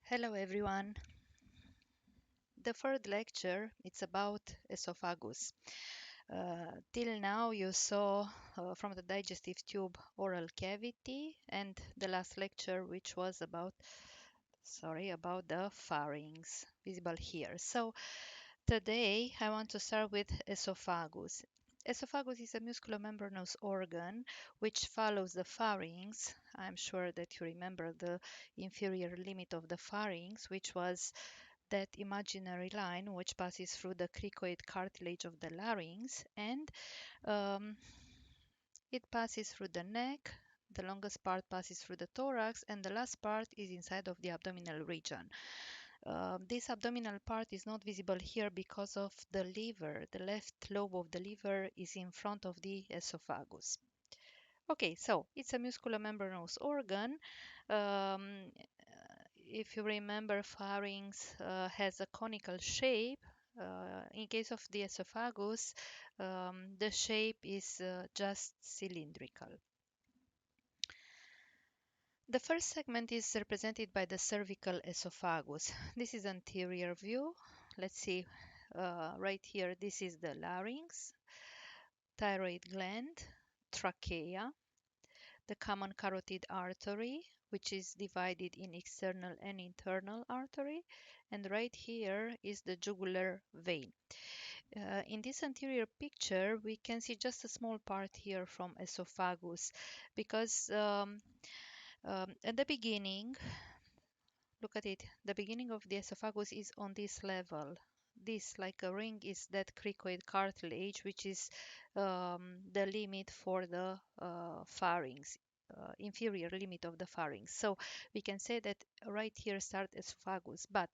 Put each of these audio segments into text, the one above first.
Hello everyone. The third lecture it's about esophagus. Till now you saw from the digestive tube oral cavity and the last lecture which was about the pharynx visible here. So today I want to start with esophagus. Esophagus is a musculomembranous organ which follows the pharynx. I'm sure that you remember the inferior limit of the pharynx, which was that imaginary line which passes through the cricoid cartilage of the larynx, and um, it passes through the neck. The longest part passes through the thorax, and the last part is inside of the abdominal region. This abdominal part is not visible here because of the liver. The left lobe of the liver is in front of the esophagus. Okay, so it's a musculomembranous organ. Um, if you remember, pharynx has a conical shape. In case of the esophagus, the shape is just cylindrical. The first segment is represented by the cervical esophagus. This is anterior view. Let's see, right here, this is the larynx, thyroid gland, trachea, the common carotid artery, which is divided in external and internal artery, and right here is the jugular vein. In this anterior picture, we can see just a small part here from esophagus because at the beginning, look at it, the beginning of the esophagus is on this level. This, like a ring, is that cricoid cartilage, which is the limit for the pharynx, inferior limit of the pharynx. So we can say that right here start esophagus, but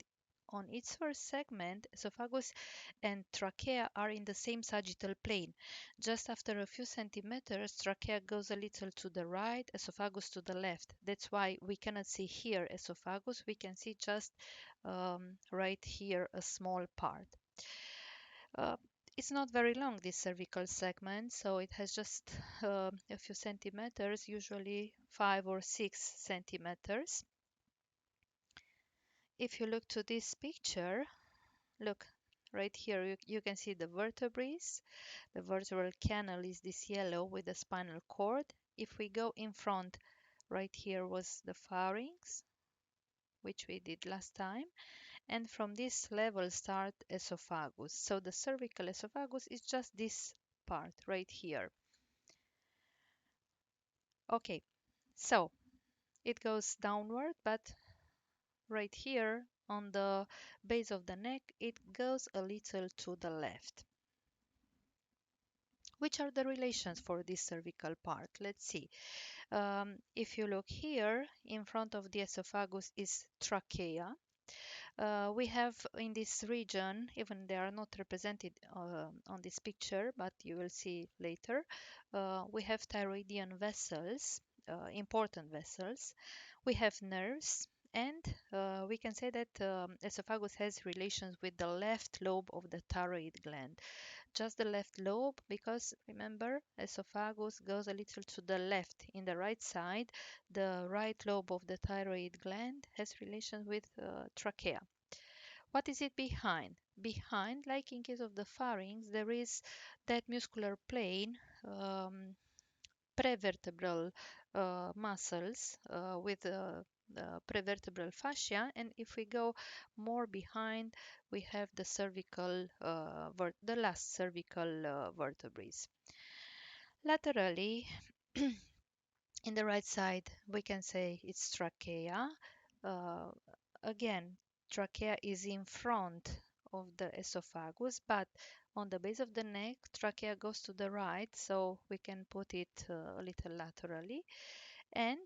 on its first segment, esophagus and trachea are in the same sagittal plane. Just after a few centimeters, trachea goes a little to the right, esophagus to the left. That's why we cannot see here esophagus. We can see just right here a small part. Uh, it's not very long, this cervical segment, so it has just a few centimeters, usually 5 or 6 centimeters. If you look to this picture, look right here, you can see the vertebrae. The vertebral canal is this yellow with the spinal cord. If we go in front, right here was the pharynx, which we did last time. And from this level start esophagus. So the cervical esophagus is just this part right here. Okay, so it goes downward, but right here on the base of the neck, it goes a little to the left. Which are the relations for this cervical part? Let's see. If you look here, in front of the esophagus is trachea. We have in this region, even they are not represented on this picture, but you will see later, we have thyroidian vessels, important vessels. We have nerves, and we can say that esophagus has relations with the left lobe of the thyroid gland, just the left lobe, because remember, esophagus goes a little to the left. In the right side, the right lobe of the thyroid gland has relation with trachea. What is it behind? Behind, like in case of the pharynx, there is that muscular plane, prevertebral muscles with prevertebral fascia, and if we go more behind, we have the cervical, the last cervical vertebrae. Laterally, in the right side, we can say it's trachea. Uh, Again, trachea is in front of the esophagus, but on the base of the neck, trachea goes to the right, so we can put it a little laterally. And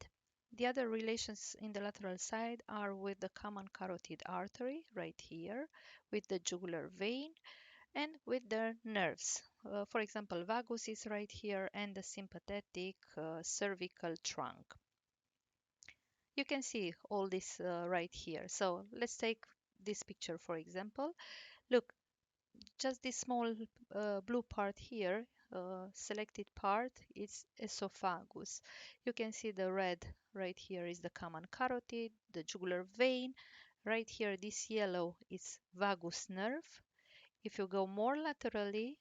the other relations in the lateral side are with the common carotid artery, right here, with the jugular vein, and with the nerves. For example, vagus is right here, and the sympathetic cervical trunk. You can see all this right here. So let's take this picture for example. Look, just this small blue part here, selected part is esophagus. You can see the red right here is the common carotid, the jugular vein. Right here, this yellow is vagus nerve. If you go more laterally,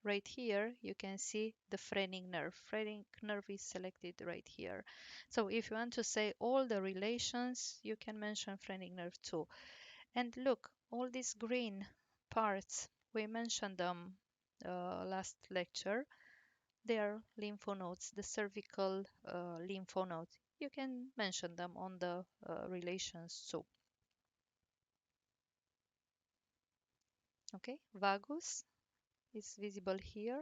right here, you can see the phrenic nerve. Phrenic nerve is selected right here. So if you want to say all the relations, you can mention phrenic nerve too. And look, all these green parts, we mentioned them last lecture. They are lymph nodes, the cervical lymph nodes. You can mention them on the relations too. Okay, vagus is visible here.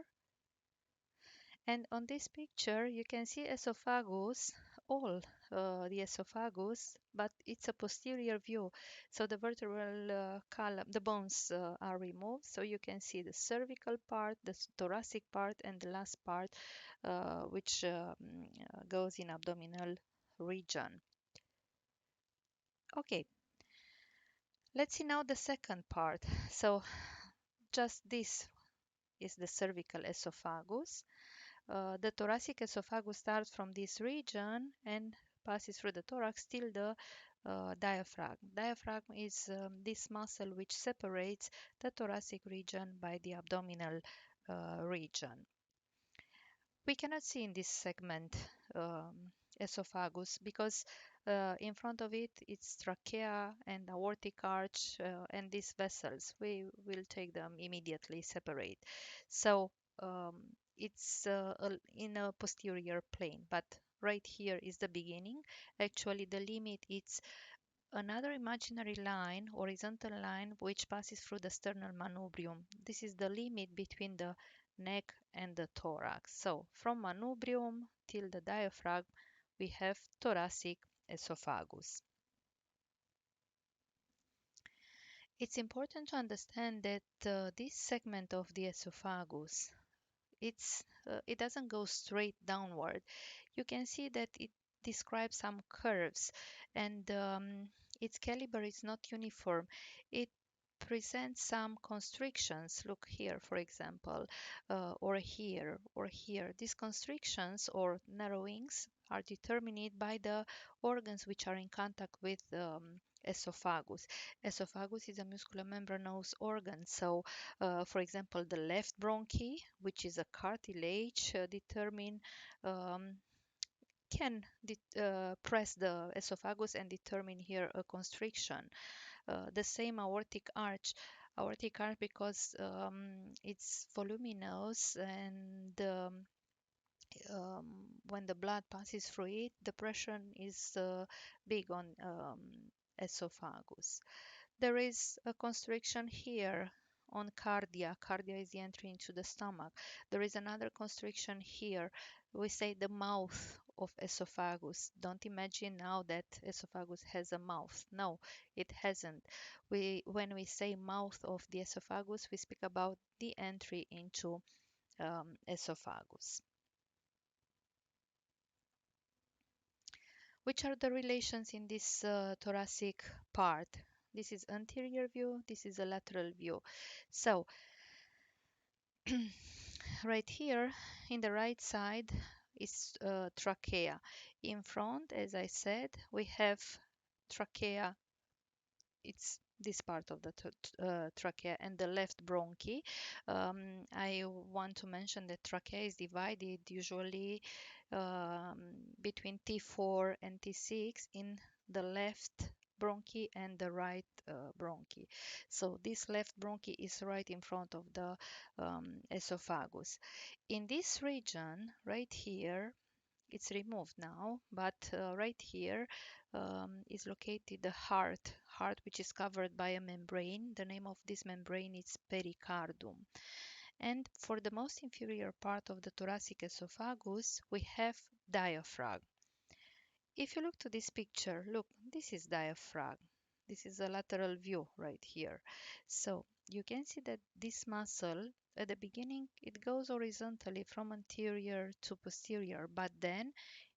And on this picture, you can see esophagus, all the esophagus, but it's a posterior view. So the vertebral column, the bones are removed. So you can see the cervical part, the thoracic part, and the last part, which goes in abdominal region. Okay, let's see now the second part. So just this is the cervical esophagus. The thoracic esophagus starts from this region and passes through the thorax till the diaphragm. Diaphragm is this muscle which separates the thoracic region by the abdominal region. We cannot see in this segment esophagus because in front of it it's trachea and aortic arch and these vessels. We will take them immediately separate. So um, it's in a posterior plane, but right here is the beginning. Actually, the limit is another imaginary line, horizontal line, which passes through the sternal manubrium. This is the limit between the neck and the thorax. So from manubrium till the diaphragm, we have thoracic esophagus. It's important to understand that this segment of the esophagus, it doesn't go straight downward. You can see that it describes some curves, and its caliber is not uniform. It presents some constrictions. Look here, for example, or here, or here. These constrictions or narrowings are determined by the organs which are in contact with esophagus. Esophagus is a musculomembranous organ, so for example, the left bronchi, which is a cartilage, um, can press the esophagus and determine here a constriction. The same aortic arch because it's voluminous and when the blood passes through it, the pressure is big on esophagus. There is a constriction here on cardia. Cardia is the entry into the stomach. There is another constriction here. We say the mouth of esophagus. Don't imagine now that esophagus has a mouth. No, it hasn't. When we say mouth of the esophagus, we speak about the entry into esophagus. Which are the relations in this thoracic part? This is anterior view, this is a lateral view. So right here in the right side is trachea. In front, as I said, we have trachea. It's this part of the trachea and the left bronchi. I want to mention that trachea is divided usually um, between T4 and T6 in the left bronchi and the right bronchi. So this left bronchi is right in front of the esophagus. In this region, right here, it's removed now, but right here is located the heart which is covered by a membrane. The name of this membrane is pericardium. And for the most inferior part of the thoracic esophagus, we have diaphragm. If you look to this picture, look, this is diaphragm. This is a lateral view right here. So you can see that this muscle, at the beginning, it goes horizontally from anterior to posterior, but then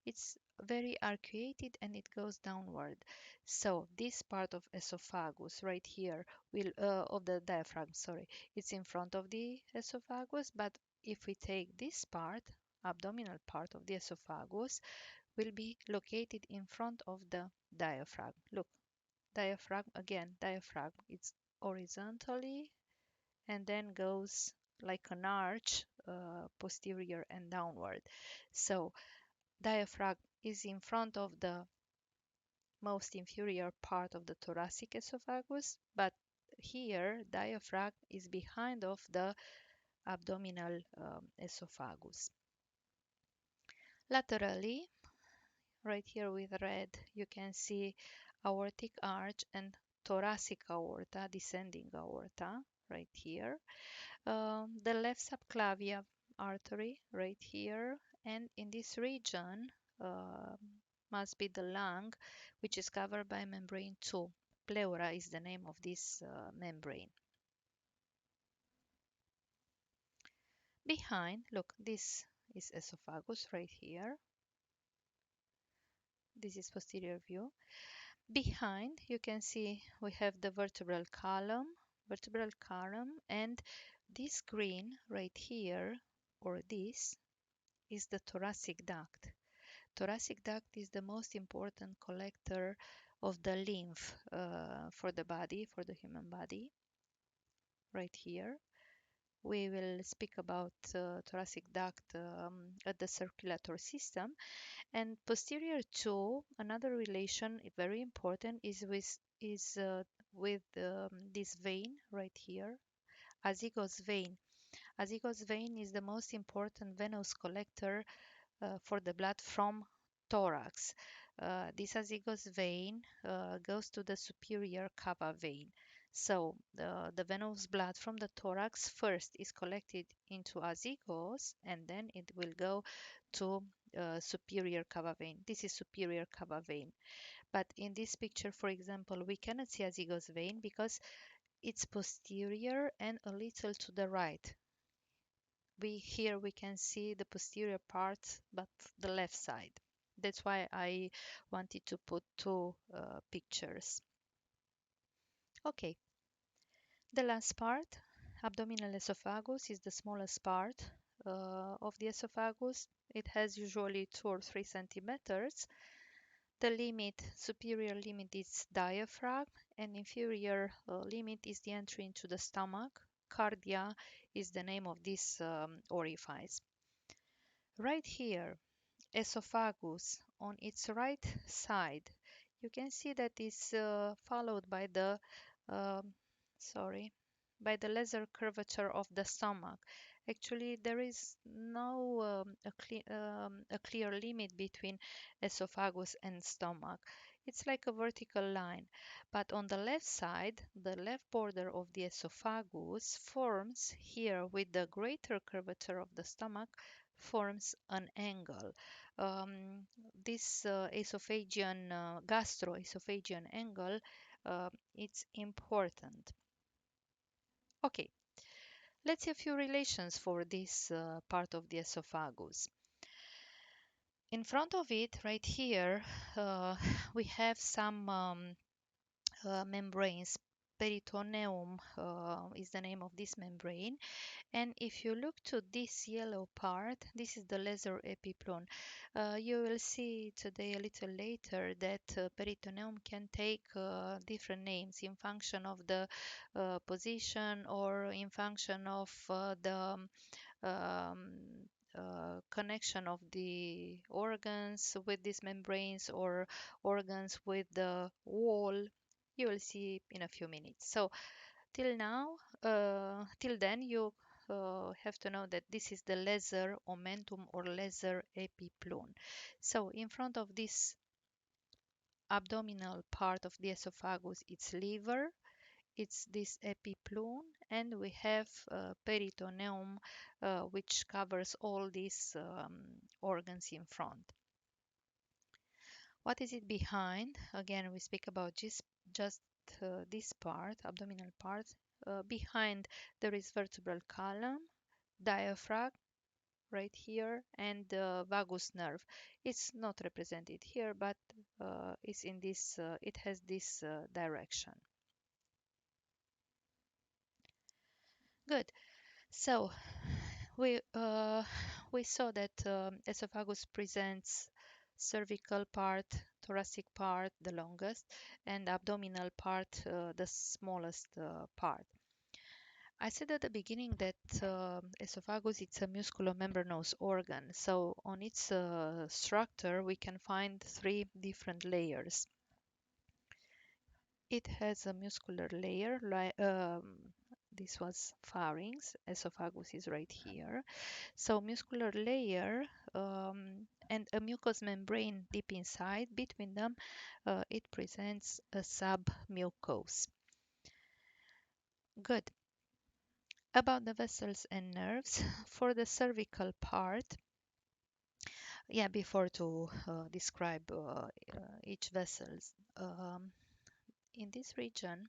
it's very arcuated and it goes downward. So this part of esophagus right here will of the diaphragm, sorry, it's in front of the esophagus, but if we take this part, abdominal part of the esophagus, will be located in front of the diaphragm. Look, Diaphragm, again, diaphragm. It's horizontally and then goes like an arch, posterior and downward. So diaphragm is in front of the most inferior part of the thoracic esophagus, but here diaphragm is behind of the abdominal esophagus. Laterally, right here with red, you can see aortic arch and thoracic aorta, descending aorta, right here. The left subclavian artery, right here, and in this region uh, must be the lung, which is covered by membrane 2. Pleura is the name of this membrane. Behind, look, this is esophagus right here. This is posterior view. Behind, you can see we have the vertebral column, and this green right here, or this, is the thoracic duct. Thoracic duct is the most important collector of the lymph for the body, for the human body, right here. We will speak about thoracic duct at the circulatory system. And posterior to another relation, very important, is with this vein right here, azygos vein. Azygos vein is the most important venous collector for the blood from thorax. This azygos vein goes to the superior cava vein. So the venous blood from the thorax first is collected into azygos, and then it will go to superior cava vein. This is superior cava vein. But in this picture, for example, we cannot see azygos vein because it's posterior and a little to the right. Here we can see the posterior part, but the left side. That's why I wanted to put two pictures. Okay, the last part, abdominal esophagus, is the smallest part of the esophagus. It has usually 2 or 3 centimeters. The limit, superior limit, is diaphragm, and inferior limit is the entry into the stomach. Cardia is the name of this orifice. Right here, esophagus on its right side, you can see that is followed by the um, sorry, by the lesser curvature of the stomach. Actually, there is no a clear limit between esophagus and stomach. It's like a vertical line. But on the left side, the left border of the esophagus forms here with the greater curvature of the stomach, forms an angle. Um, this esophagean, gastroesophagean angle, it's important. Okay, let's see a few relations for this part of the esophagus. In front of it, right here, uh, we have some membranes. Peritoneum is the name of this membrane. And if you look to this yellow part, this is the lesser epiploon. You will see today a little later that peritoneum can take different names in function of the position or in function of the um, connection of the organs with these membranes or organs with the wall. You will see in a few minutes. So till now, till then, you have to know that this is the lesser omentum or lesser epiploon. So in front of this abdominal part of the esophagus, it's liver, it's this epiploon, and we have peritoneum, which covers all these organs in front. What is it behind? Again, we speak about just this part, abdominal part. Behind there is vertebral column, diaphragm right here, and the vagus nerve. It's not represented here, but it's in this. It has this direction. Good. So we saw that esophagus presents cervical part, thoracic part the longest, and abdominal part the smallest part. I said at the beginning that esophagus it's a musculomembranous organ. So on its structure we can find three different layers. It has a muscular layer, like this was pharynx, esophagus is right here. So muscular layer and a mucous membrane deep inside. Between them, it presents a submucose. Good. About the vessels and nerves, for the cervical part, yeah, before to describe each vessels, in this region,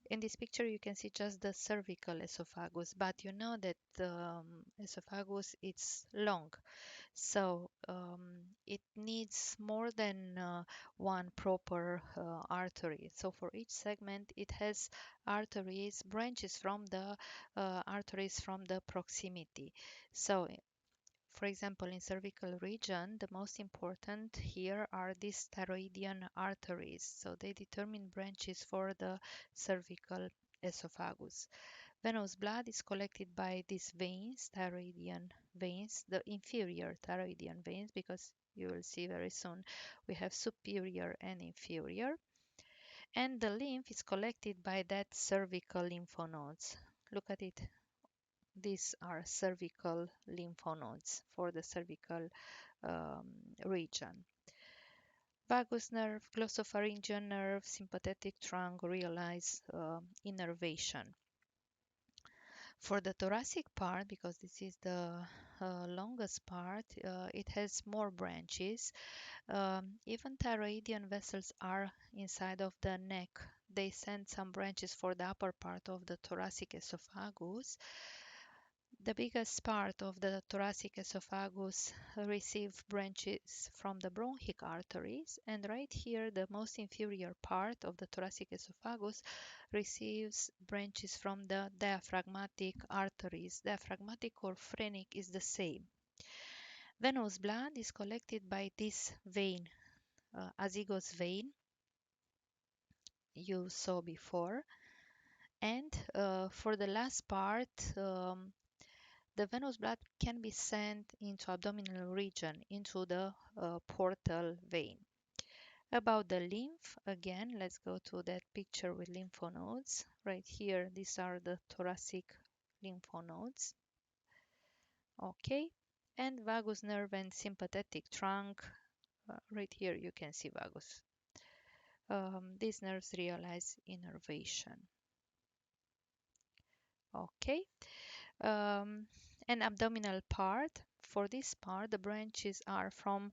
in this picture, you can see just the cervical esophagus, but you know that esophagus it's long, so it needs more than one proper artery. So for each segment, it has arteries, branches from the arteries from the proximity. So for example, in cervical region, the most important here are these thyroidian arteries. So they determine branches for the cervical esophagus. Venous blood is collected by these veins, thyroidian veins, the inferior thyroidian veins, because you will see very soon we have superior and inferior. And the lymph is collected by that cervical lymph nodes. Look at it. These are cervical lymph nodes for the cervical region. Vagus nerve, glossopharyngeal nerve, sympathetic trunk realize innervation. For the thoracic part, because this is the longest part, it has more branches. Even thyroidian vessels are inside of the neck. They send some branches for the upper part of the thoracic esophagus. The biggest part of the thoracic esophagus receive branches from the bronchic arteries, and right here the most inferior part of the thoracic esophagus receives branches from the diaphragmatic arteries. Diaphragmatic or phrenic is the same. Venous blood is collected by this vein, azygos vein you saw before, and for the last part, the venous blood can be sent into abdominal region, into the portal vein. About the lymph, again, let's go to that picture with lymph nodes. Right here, these are the thoracic lymph nodes. Okay, and vagus nerve and sympathetic trunk. Right here, you can see vagus. These nerves realize innervation. Okay. um, an abdominal part. For this part, the branches are from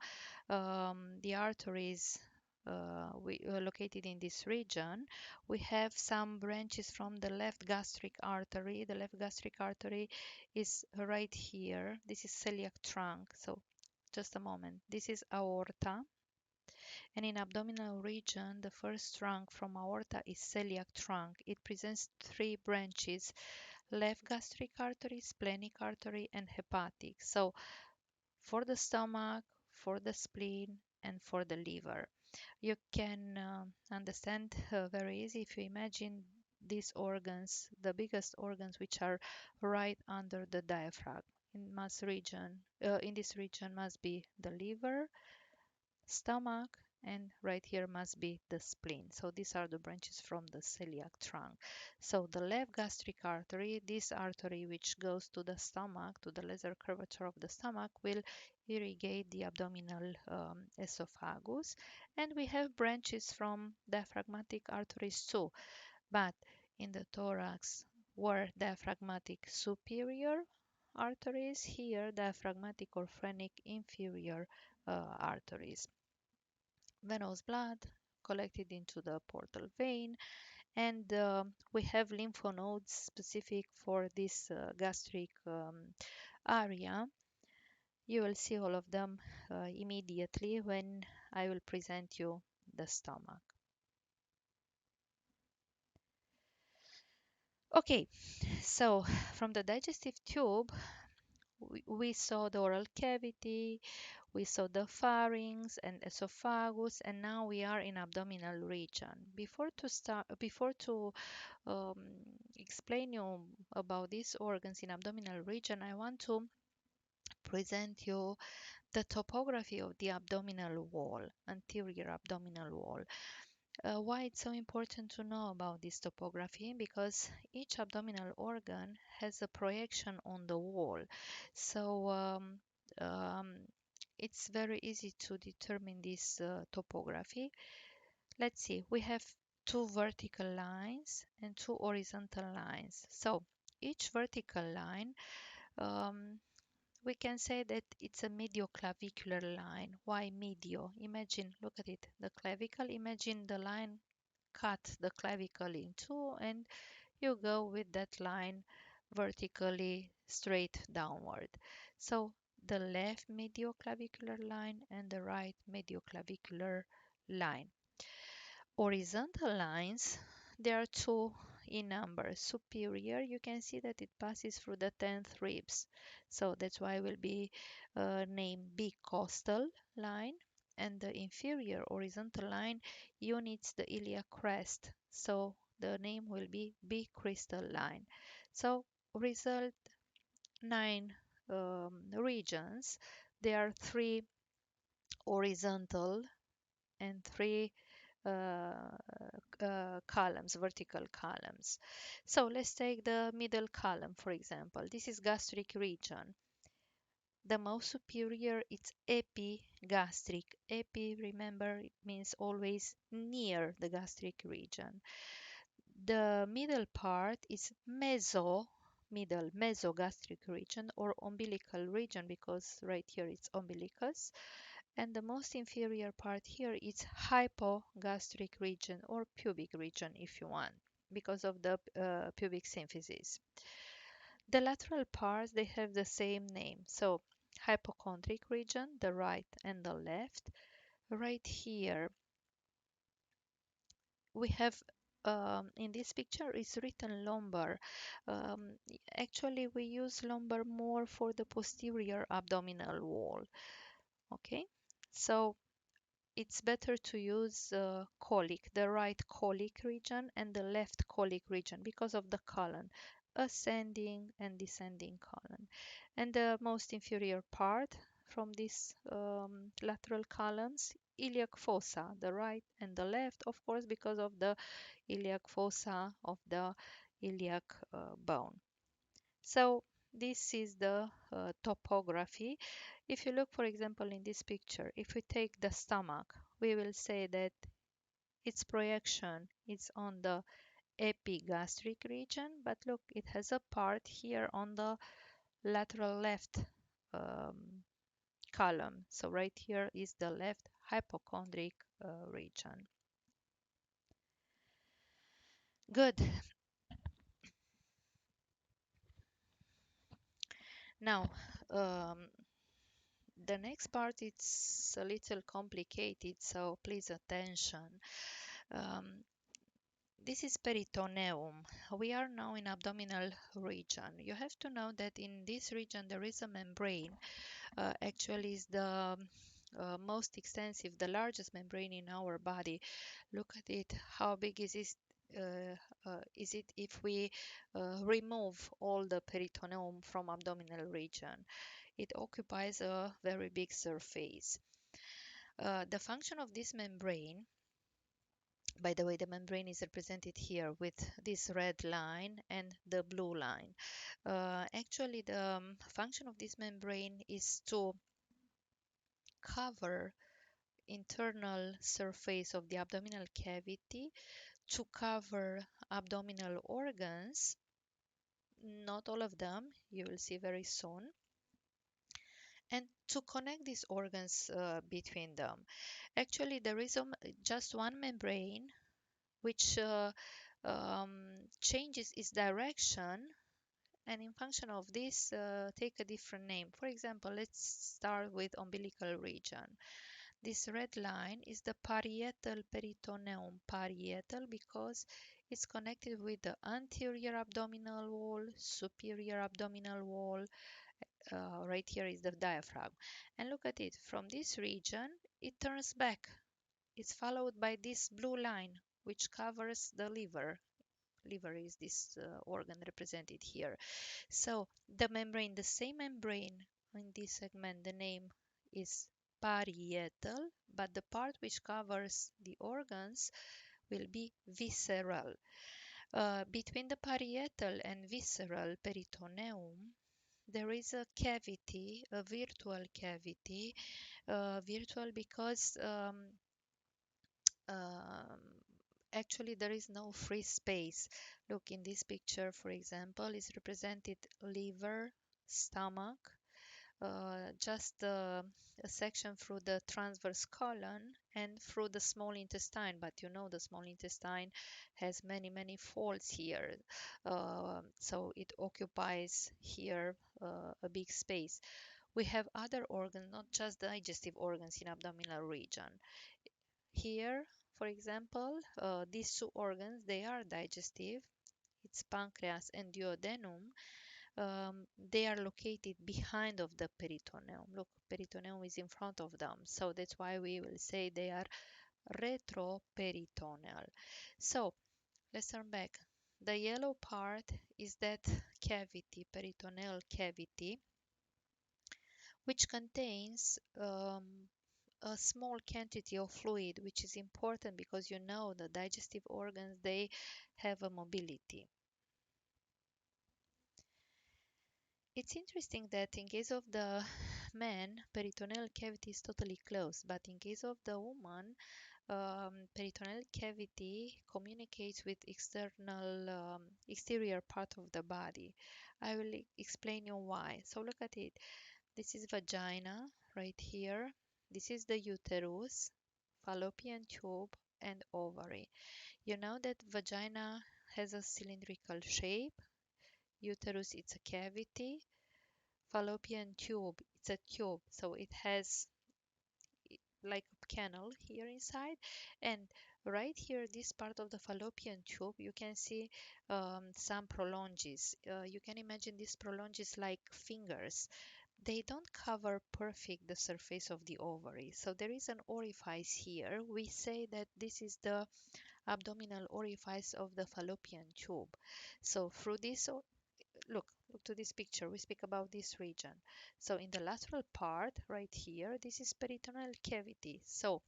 the arteries located in this region. We have some branches from the left gastric artery. The left gastric artery is right here. This is celiac trunk. So just a moment. This is aorta. And in abdominal region, the first trunk from aorta is celiac trunk. It presents three branches: left gastric artery, splenic artery, and hepatic. So for the stomach, for the spleen, and for the liver. You can understand very easy if you imagine these organs, the biggest organs which are right under the diaphragm. In this region must be the liver, stomach, and right here must be the spleen. So these are the branches from the celiac trunk. So the left gastric artery, this artery which goes to the stomach, to the lesser curvature of the stomach, will irrigate the abdominal esophagus. And we have branches from diaphragmatic arteries too, but in the thorax were diaphragmatic superior arteries, here diaphragmatic or phrenic inferior arteries. Venous blood collected into the portal vein, and we have lymph nodes specific for this gastric area. You will see all of them immediately when I will present you the stomach. Okay, so from the digestive tube, we saw the oral cavity, We saw the pharynx and esophagus, and now we are in abdominal region. Before to um, explain you about these organs in abdominal region, I want to present you the topography of the abdominal wall, anterior abdominal wall. Why it's so important to know about this topography? Because each abdominal organ has a projection on the wall. So um, it's very easy to determine this topography. Let's see, we have two vertical lines and two horizontal lines. So each vertical line, um, we can say that it's a medioclavicular line. Why medio? Imagine, look at it, the clavicle. Imagine the line cut the clavicle in two, and you go with that line vertically straight downward. So the left medioclavicular line and the right medioclavicular line. Horizontal lines, there are two in number. Superior, you can see that it passes through the 10th ribs. So that's why it will be named bicostal line. And the inferior horizontal line units the iliac crest. So the name will be bicristal line. So result 9 regions. There are 3 horizontal and 3 columns, vertical columns. So let's take the middle column, for example. This is gastric region. The most superior, it's epigastric. Epi, remember, it means always near the gastric region. The middle part is mesogastric region or umbilical region, because right here it's umbilicus. And the most inferior part here is hypogastric region or pubic region if you want, because of the pubic symphysis. The lateral parts, they have the same name. So hypochondric region, the right and the left. Right here we have in this picture is written lumbar. Um, Actually, we use lumbar more for the posterior abdominal wall. Okay, so it's better to use colic, the right colic region and the left colic region, because of the colon, ascending and descending colon. And the most inferior part from these lateral columns, iliac fossa, the right and the left, of course, because of the iliac fossa of the iliac bone. So this is the topography. If you look, for example, in this picture, if we take the stomach, we will say that its projection is on the epigastric region, but look, it has a part here on the lateral left um, column. So right here is the left hypochondric region. Good. Now, um, the next part it's a little complicated, so please attention. Um, this is peritoneum. We are now in abdominal region. You have to know that in this region there is a membrane. Actually, is the most extensive, the largest membrane in our body. Look at it. How big is it? Is it if we remove all the peritoneum from abdominal region? It occupies a very big surface. The function of this membrane, by the way, the membrane is represented here with this red line and the blue line. Actually, the function of this membrane is to cover internal surface of the abdominal cavity, to cover abdominal organs, not all of them, you will see very soon, and to connect these organs between them. Actually, there is just one membrane which changes its direction, and in function of this take a different name. For example, let's start with umbilical region. This red line is the parietal peritoneum, parietal because it's connected with the anterior abdominal wall, superior abdominal wall, right here is the diaphragm. And look at it, from this region, it turns back. It's followed by this blue line, which covers the liver. Liver is this organ represented here. So the membrane, the same membrane in this segment, the name is parietal, but the part which covers the organs will be visceral. Between the parietal and visceral peritoneum, there is a cavity, a virtual cavity, virtual because um, actually there is no free space. Look, in this picture, for example, is represented liver, stomach, just a section through the transverse colon and through the small intestine. But you know, the small intestine has many folds here, so it occupies here a big space. We have other organs, not just digestive organs in abdominal region. Here, for example, these two organs, they are digestive. It's pancreas and duodenum. They are located behind of the peritoneum. Look, peritoneum is in front of them. So that's why we will say they are retroperitoneal. So let's turn back. The yellow part is that cavity, peritoneal cavity, which contains a small quantity of fluid, which is important because you know the digestive organs, they have a mobility. It's interesting that in case of the man, peritoneal cavity is totally closed, but in case of the woman, peritoneal cavity communicates with exterior part of the body. I will explain you why. So look at it. This is vagina right here. This is the uterus, fallopian tube, and ovary. You know that vagina has a cylindrical shape. Uterus, it's a cavity. Fallopian tube, it's a tube, so it has like a canal here inside. And right here, this part of the fallopian tube, you can see some prolonges. You can imagine these prolonges like fingers. They don't cover perfect the surface of the ovary, so there is an orifice here. We say that this is the abdominal orifice of the fallopian tube. So through this, look to this picture. We speak about this region. So in the lateral part, right here, this is peritoneal cavity. So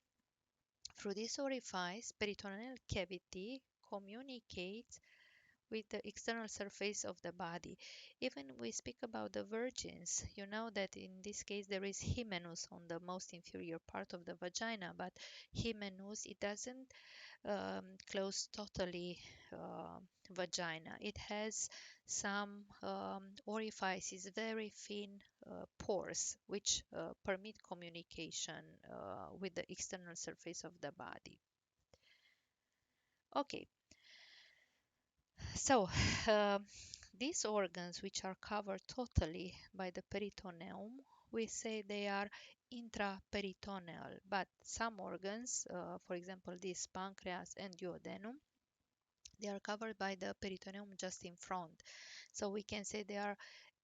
through this orifice, peritoneal cavity communicates with the external surface of the body. Even we speak about the virgins, you know that in this case there is hymenus on the most inferior part of the vagina, but hymenus, it doesn't close totally vagina. It has some orifices, very thin pores, which permit communication with the external surface of the body. Okay, so these organs, which are covered totally by the peritoneum, we say they are intraperitoneal, but some organs, for example, this pancreas and duodenum, they are covered by the peritoneum just in front. So we can say they are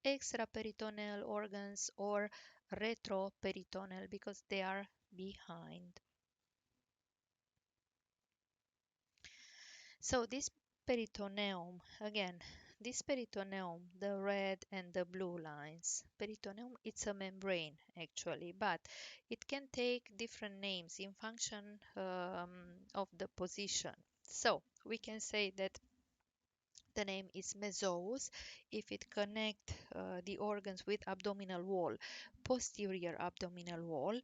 extraperitoneal organs or retroperitoneal because they are behind. So this peritoneum, again, this peritoneum, the red and the blue lines, peritoneum, it's a membrane actually, but it can take different names in function of the position. So we can say that the name is mesos if it connect the organs with abdominal wall, posterior abdominal wall.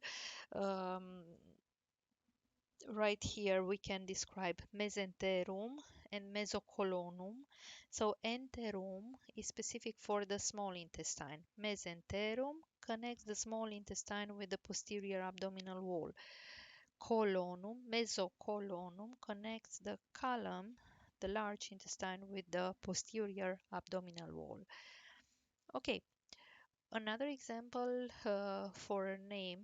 Um, right here we can describe mesenterum and mesocolonum. So enterum is specific for the small intestine. Mesenterum connects the small intestine with the posterior abdominal wall. Colonum, mesocolonum connects the colon, the large intestine, with the posterior abdominal wall. Okay, another example for a name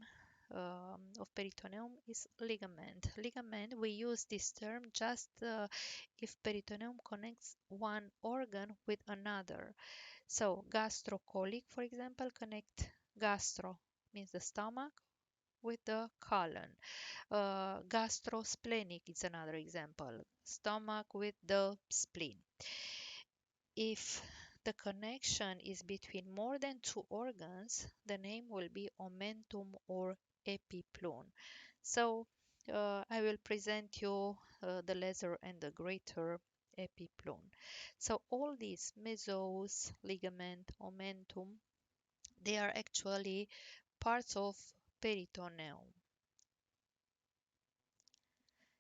of peritoneum is ligament. Ligament, we use this term just if peritoneum connects one organ with another. So gastrocolic, for example, connect gastro means the stomach with the colon. Gastrosplenic is another example, stomach with the spleen. If the connection is between more than two organs, the name will be omentum or epiploon. So I will present you the lesser and the greater epiploon. So all these mesos, ligament, omentum, they are actually parts of peritoneum.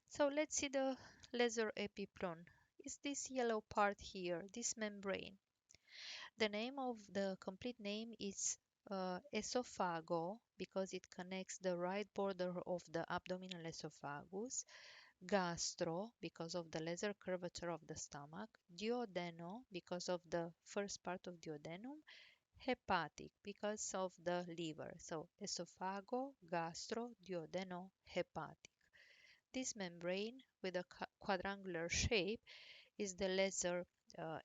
So let's see the lesser epiploon. Is this yellow part here, this membrane? The name of the complete name is esophago because it connects the right border of the abdominal esophagus, gastro because of the lesser curvature of the stomach, duodeno because of the first part of duodenum, hepatic because of the liver. So esophago, gastro, duodeno, hepatic. This membrane with a quadrangular shape is the lesser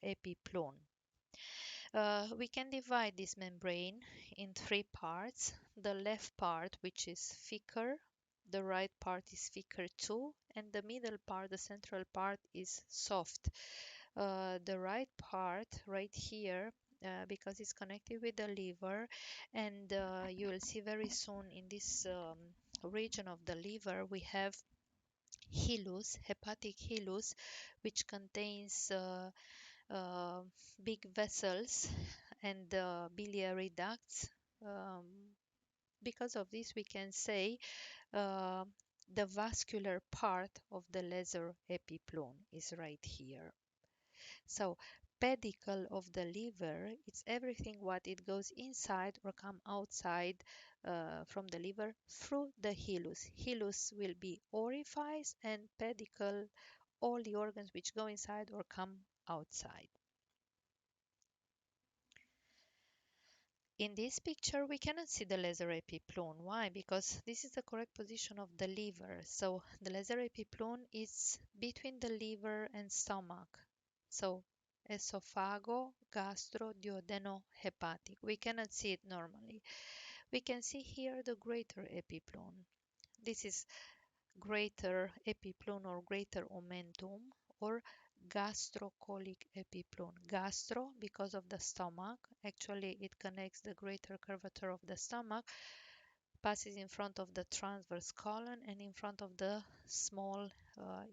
epiploon. We can divide this membrane in three parts. The left part, which is thicker, the right part is thicker too, and the middle part, the central part, is soft. The right part, right here, because it's connected with the liver, and you will see very soon in this region of the liver, we have hilus, hepatic hilus, which contains uh, big vessels and biliary ducts. Um, because of this, we can say uh, the vascular part of the lesser epiploon is right here. So pedicle of the liver, it's everything what it goes inside or come outside from the liver through the hilus. Hilus will be orifice and pedicle, all the organs which go inside or come outside. In this picture, we cannot see the lesser epiploon. Why? Because this is the correct position of the liver. So the lesser epiploon is between the liver and stomach. So esophago, gastro, duodeno, hepatic. We cannot see it normally. We can see here the greater epiploon. This is greater epiploon or greater omentum or gastrocolic epiploon. Gastro because of the stomach. Actually, it connects the greater curvature of the stomach, passes in front of the transverse colon and in front of the small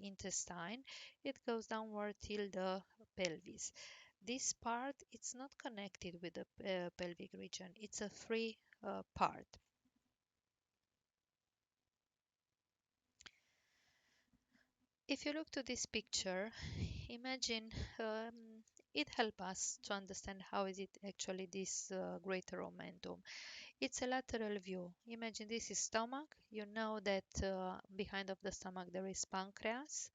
intestine. It goes downward till the pelvis. This part, it's not connected with the pelvic region. It's a free part. If you look to this picture, imagine it helps us to understand how is it actually this greater omentum. It's a lateral view. Imagine this is stomach. You know that behind of the stomach there is pancreas.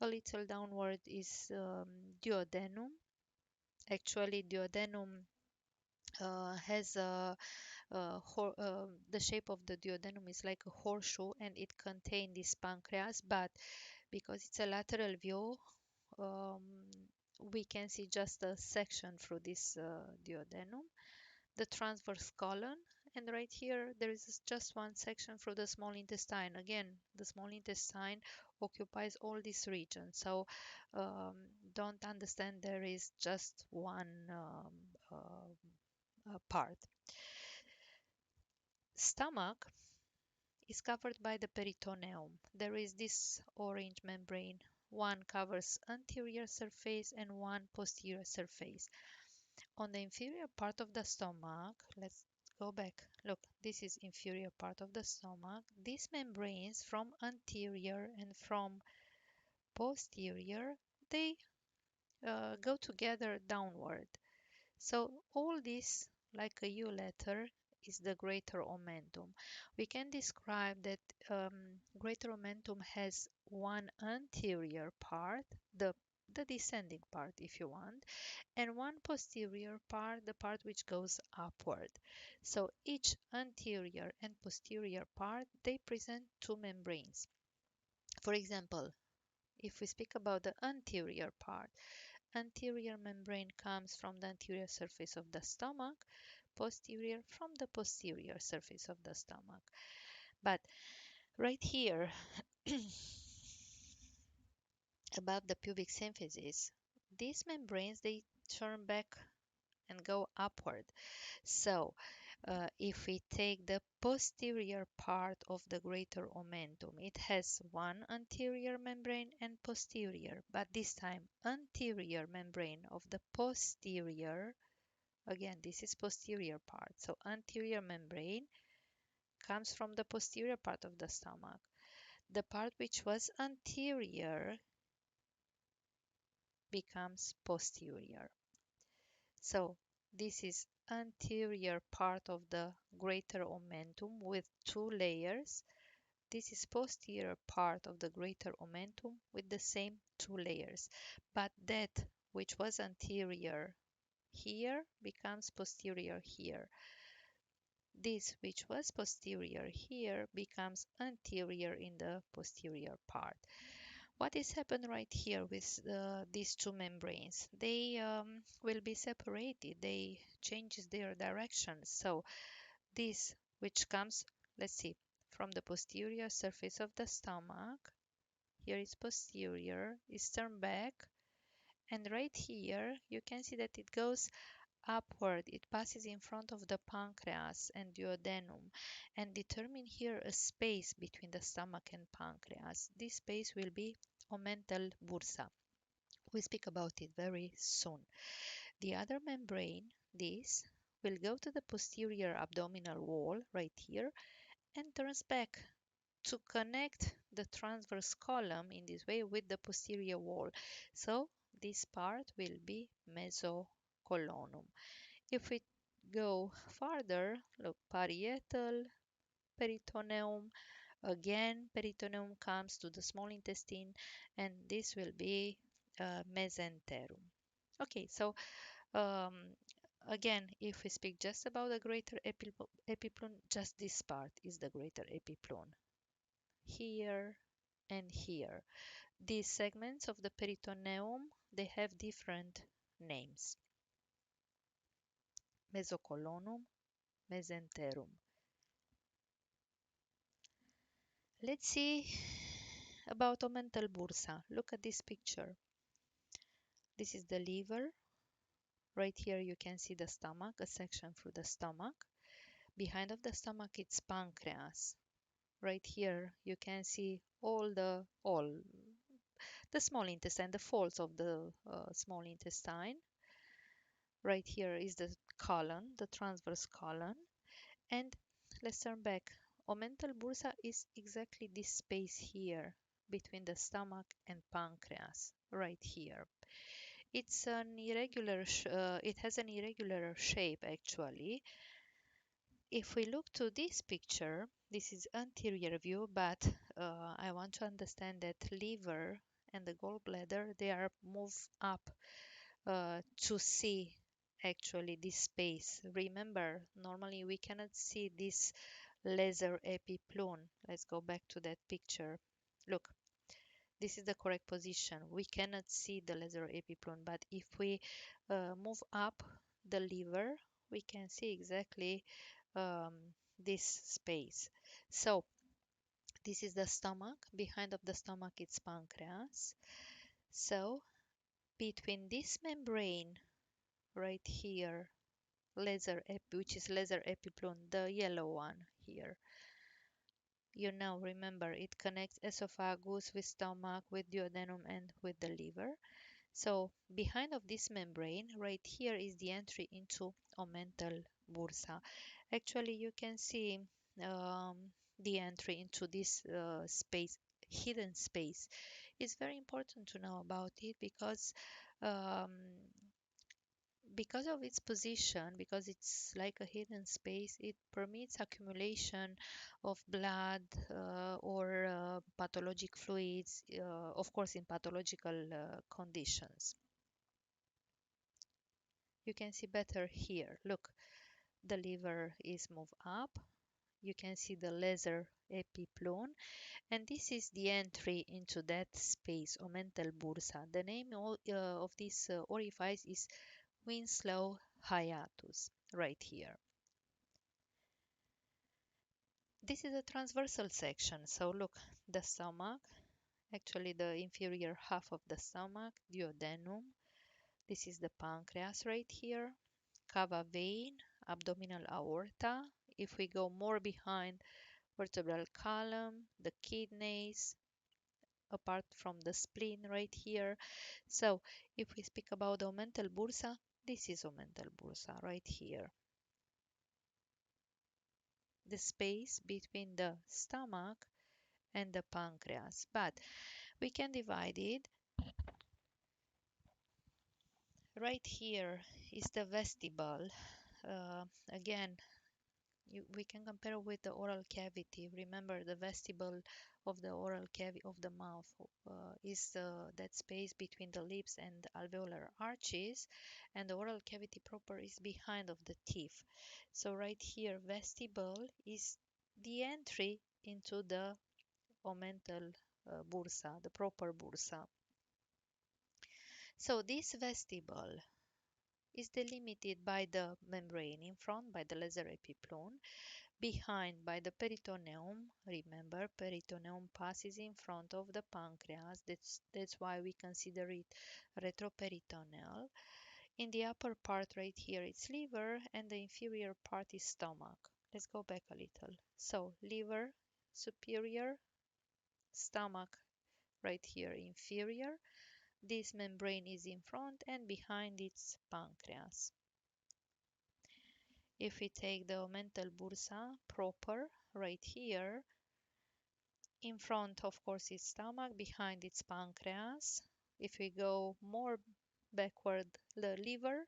A little downward is duodenum. Actually, duodenum has the shape of the duodenum is like a horseshoe and it contains this pancreas, but because it's a lateral view, um, we can see just a section through this duodenum, the transverse colon, and right here there is just one section through the small intestine. Again, the small intestine occupies all this region, so um, don't understand there is just one part. Stomach is covered by the peritoneum. There is this orange membrane. One covers anterior surface and one posterior surface. On the inferior part of the stomach, let's go back. Look, this is inferior part of the stomach. These membranes from anterior and from posterior, they go together downward. So all this, like a U letter, is the greater omentum. We can describe that greater omentum has one anterior part, the the descending part if you want, and one posterior part, the part which goes upward. So each anterior and posterior part, they present two membranes. For example, if we speak about the anterior part, anterior membrane comes from the anterior surface of the stomach, posterior from the posterior surface of the stomach. But right here, above the pubic symphysis, these membranes, they turn back and go upward. So if we take the posterior part of the greater omentum, it has one anterior membrane and posterior, but this time anterior membrane of the posterior, again this is posterior part, so anterior membrane comes from the posterior part of the stomach. The part which was anterior becomes posterior. So this is anterior part of the greater omentum with two layers. This is posterior part of the greater omentum with the same two layers. But that which was anterior here becomes posterior here. This which was posterior here becomes anterior in the posterior part. What is happened right here with these two membranes? They will be separated. They changes their direction. So this which comes, let's see, from the posterior surface of the stomach, here is posterior, is turned back, and right here you can see that it goes upward. It passes in front of the pancreas and duodenum and determine here a space between the stomach and pancreas. This space will be omental bursa. We speak about it very soon. The other membrane, this, will go to the posterior abdominal wall right here and turns back to connect the transverse column in this way with the posterior wall. So this part will be mesocolonum. If we go farther, look, parietal, peritoneum, again, peritoneum comes to the small intestine, and this will be mesenterum. Okay, so um, again, if we speak just about the greater epiploon, just this part is the greater epiploon. Here and here. These segments of the peritoneum, they have different names. Mesocolonum, mesenterum. Let's see about omental bursa. Look at this picture. This is the liver. Right here you can see the stomach, a section through the stomach. Behind of the stomach it's pancreas. Right here you can see all the small intestine, the folds of the small intestine. Right here is the colon, the transverse colon. And let's turn back. Omental bursa is exactly this space here between the stomach and pancreas, right here. It's an irregular, it has an irregular shape actually. If we look to this picture, this is anterior view, but I want to understand that liver and the gallbladder, they are moved up to see actually this space. Remember, normally we cannot see this laser epiploon. Let's go back to that picture. Look, this is the correct position. We cannot see the laser epiploon, but if we move up the liver, we can see exactly um, this space. So this is the stomach. Behind of the stomach it's pancreas. So between this membrane right here, which is laser epiploon, the yellow one here, you now remember it connects esophagus with stomach, with duodenum, and with the liver. So behind of this membrane right here is the entry into omental bursa. Actually you can see um, the entry into this space, hidden space. It's very important to know about it because um, because of its position, because it's like a hidden space, it permits accumulation of blood or pathologic fluids, of course, in pathological conditions. You can see better here. Look, the liver is moved up. You can see the lesser epiploon, and this is the entry into that space, omental bursa. The name of this orifice is Winslow hiatus, right here. This is a transversal section. So look, the stomach, actually the inferior half of the stomach, duodenum. This is the pancreas right here, cava vein, abdominal aorta. If we go more behind, vertebral column, the kidneys, apart from the spleen right here. So if we speak about the omental bursa, this is omental bursa right here. The space between the stomach and the pancreas. But we can divide it. Right here is the vestibule. Again, we can compare with the oral cavity. Remember, the vestibule of the oral cavity of the mouth is that space between the lips and the alveolar arches, and the oral cavity proper is behind of the teeth. So right here, vestibule is the entry into the omental bursa, the proper bursa. So this vestibule is delimited by the membrane in front, by the lesser epiploon, behind by the peritoneum. Remember, peritoneum passes in front of the pancreas. That's why we consider it retroperitoneal. In the upper part right here, it's liver, and the inferior part is stomach. Let's go back a little. So liver, superior, stomach right here, inferior. This membrane is in front, and behind it's pancreas. If we take the omental bursa proper right here, in front of course is stomach, behind it's pancreas. If we go more backward, the liver,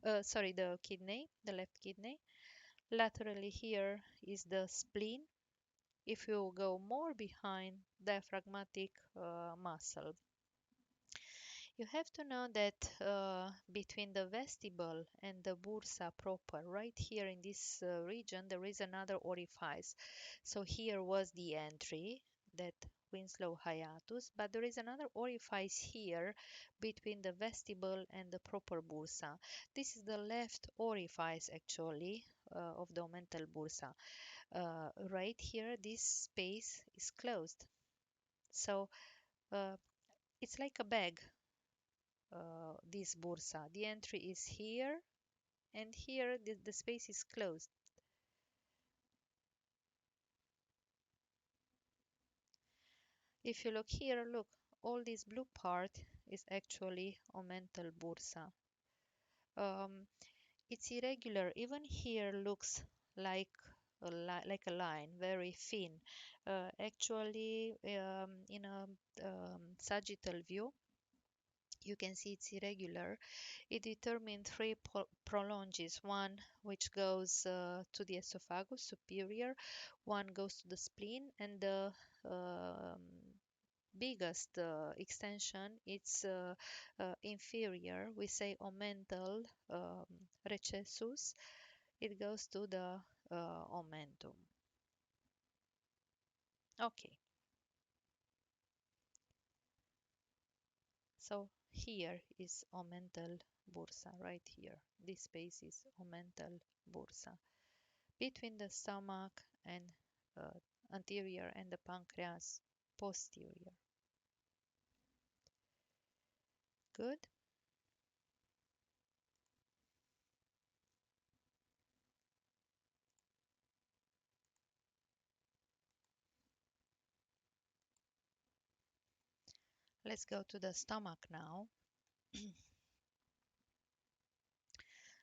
the kidney, the left kidney. Laterally here is the spleen. If you go more behind, diaphragmatic muscle. You have to know that between the vestibule and the bursa proper, right here in this region, there is another orifice. So here was the entry, that Winslow hiatus, but there is another orifice here between the vestibule and the proper bursa. This is the left orifice actually of the omental bursa. Right here, this space is closed. So it's like a bag, this bursa. The entry is here, and here the space is closed. If you look here, look, all this blue part is actually omental bursa. Um, it's irregular. Even here looks like like a line, very thin. Actually, in a sagittal view, you can see it's irregular. It determined three prolonges, one which goes to the esophagus superior, one goes to the spleen, and the um, biggest extension it's inferior. We say omental recessus. It goes to the omentum. Okay, so here is omental bursa right here. This space is omental bursa between the stomach and uh, anterior and the pancreas posterior. Good. Let's go to the stomach now.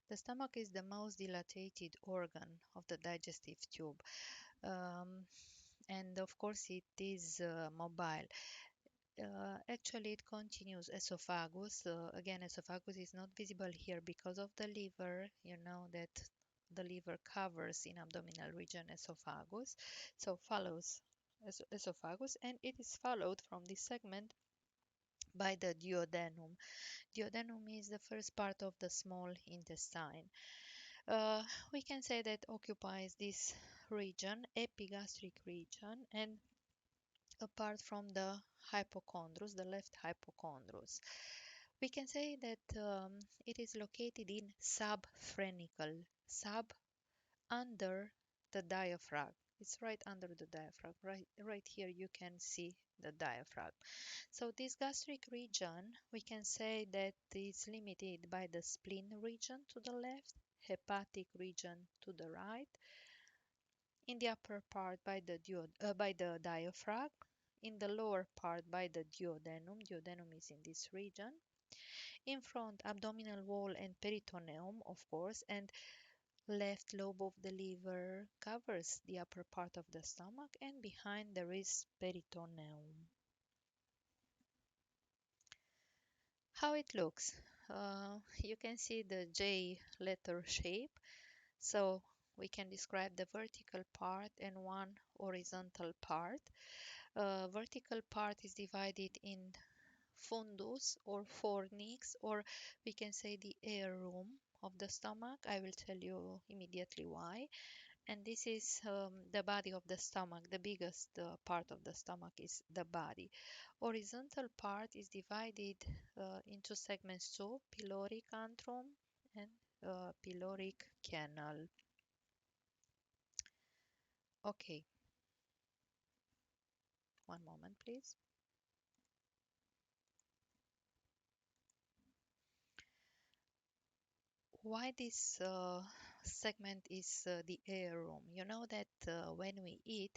The stomach is the most dilated organ of the digestive tube. And of course, it is mobile. Actually, it continues esophagus. Again, esophagus is not visible here because of the liver. You know that the liver covers in abdominal region esophagus, so follows esophagus, and it is followed from this segment by the duodenum. Duodenum is the first part of the small intestine. Uh, we can say that occupies this region, epigastric region, and apart from the hypochondrous, the left hypochondrous. We can say that it is located in subphrenical, sub under the diaphragm. It's right under the diaphragm. Right here you can see the diaphragm. So this gastric region, we can say that is limited by the spleen region to the left, hepatic region to the right, in the upper part by the diaphragm, in the lower part by the duodenum. Duodenum is in this region. In front, abdominal wall and peritoneum, of course, and left lobe of the liver covers the upper part of the stomach, and behind there is peritoneum. How it looks? You can see the J letter shape. So we can describe the vertical part and one horizontal part. Vertical part is divided in fundus or fornix, or we can say the air room of the stomach. I will tell you immediately why. And this is the body of the stomach. The biggest part of the stomach is the body. Horizontal part is divided into segments too: pyloric antrum and pyloric canal. Okay, one moment, please. Why this segment is the air room? You know that when we eat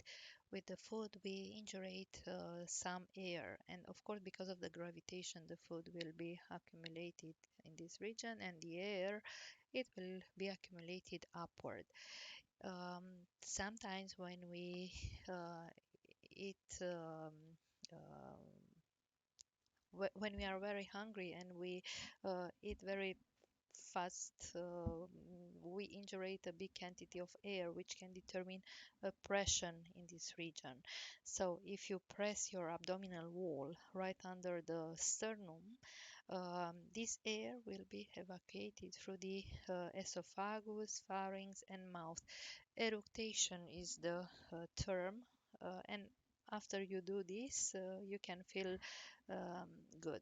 with the food, we inject some air, and of course, because of the gravitation, the food will be accumulated in this region, and the air it will be accumulated upward. Sometimes when we eat when we are very hungry and we eat very fast, we inject a big quantity of air, which can determine a pressure in this region. So if you press your abdominal wall right under the sternum, this air will be evacuated through the esophagus, pharynx, and mouth. Eructation is the term, and after you do this, you can feel good.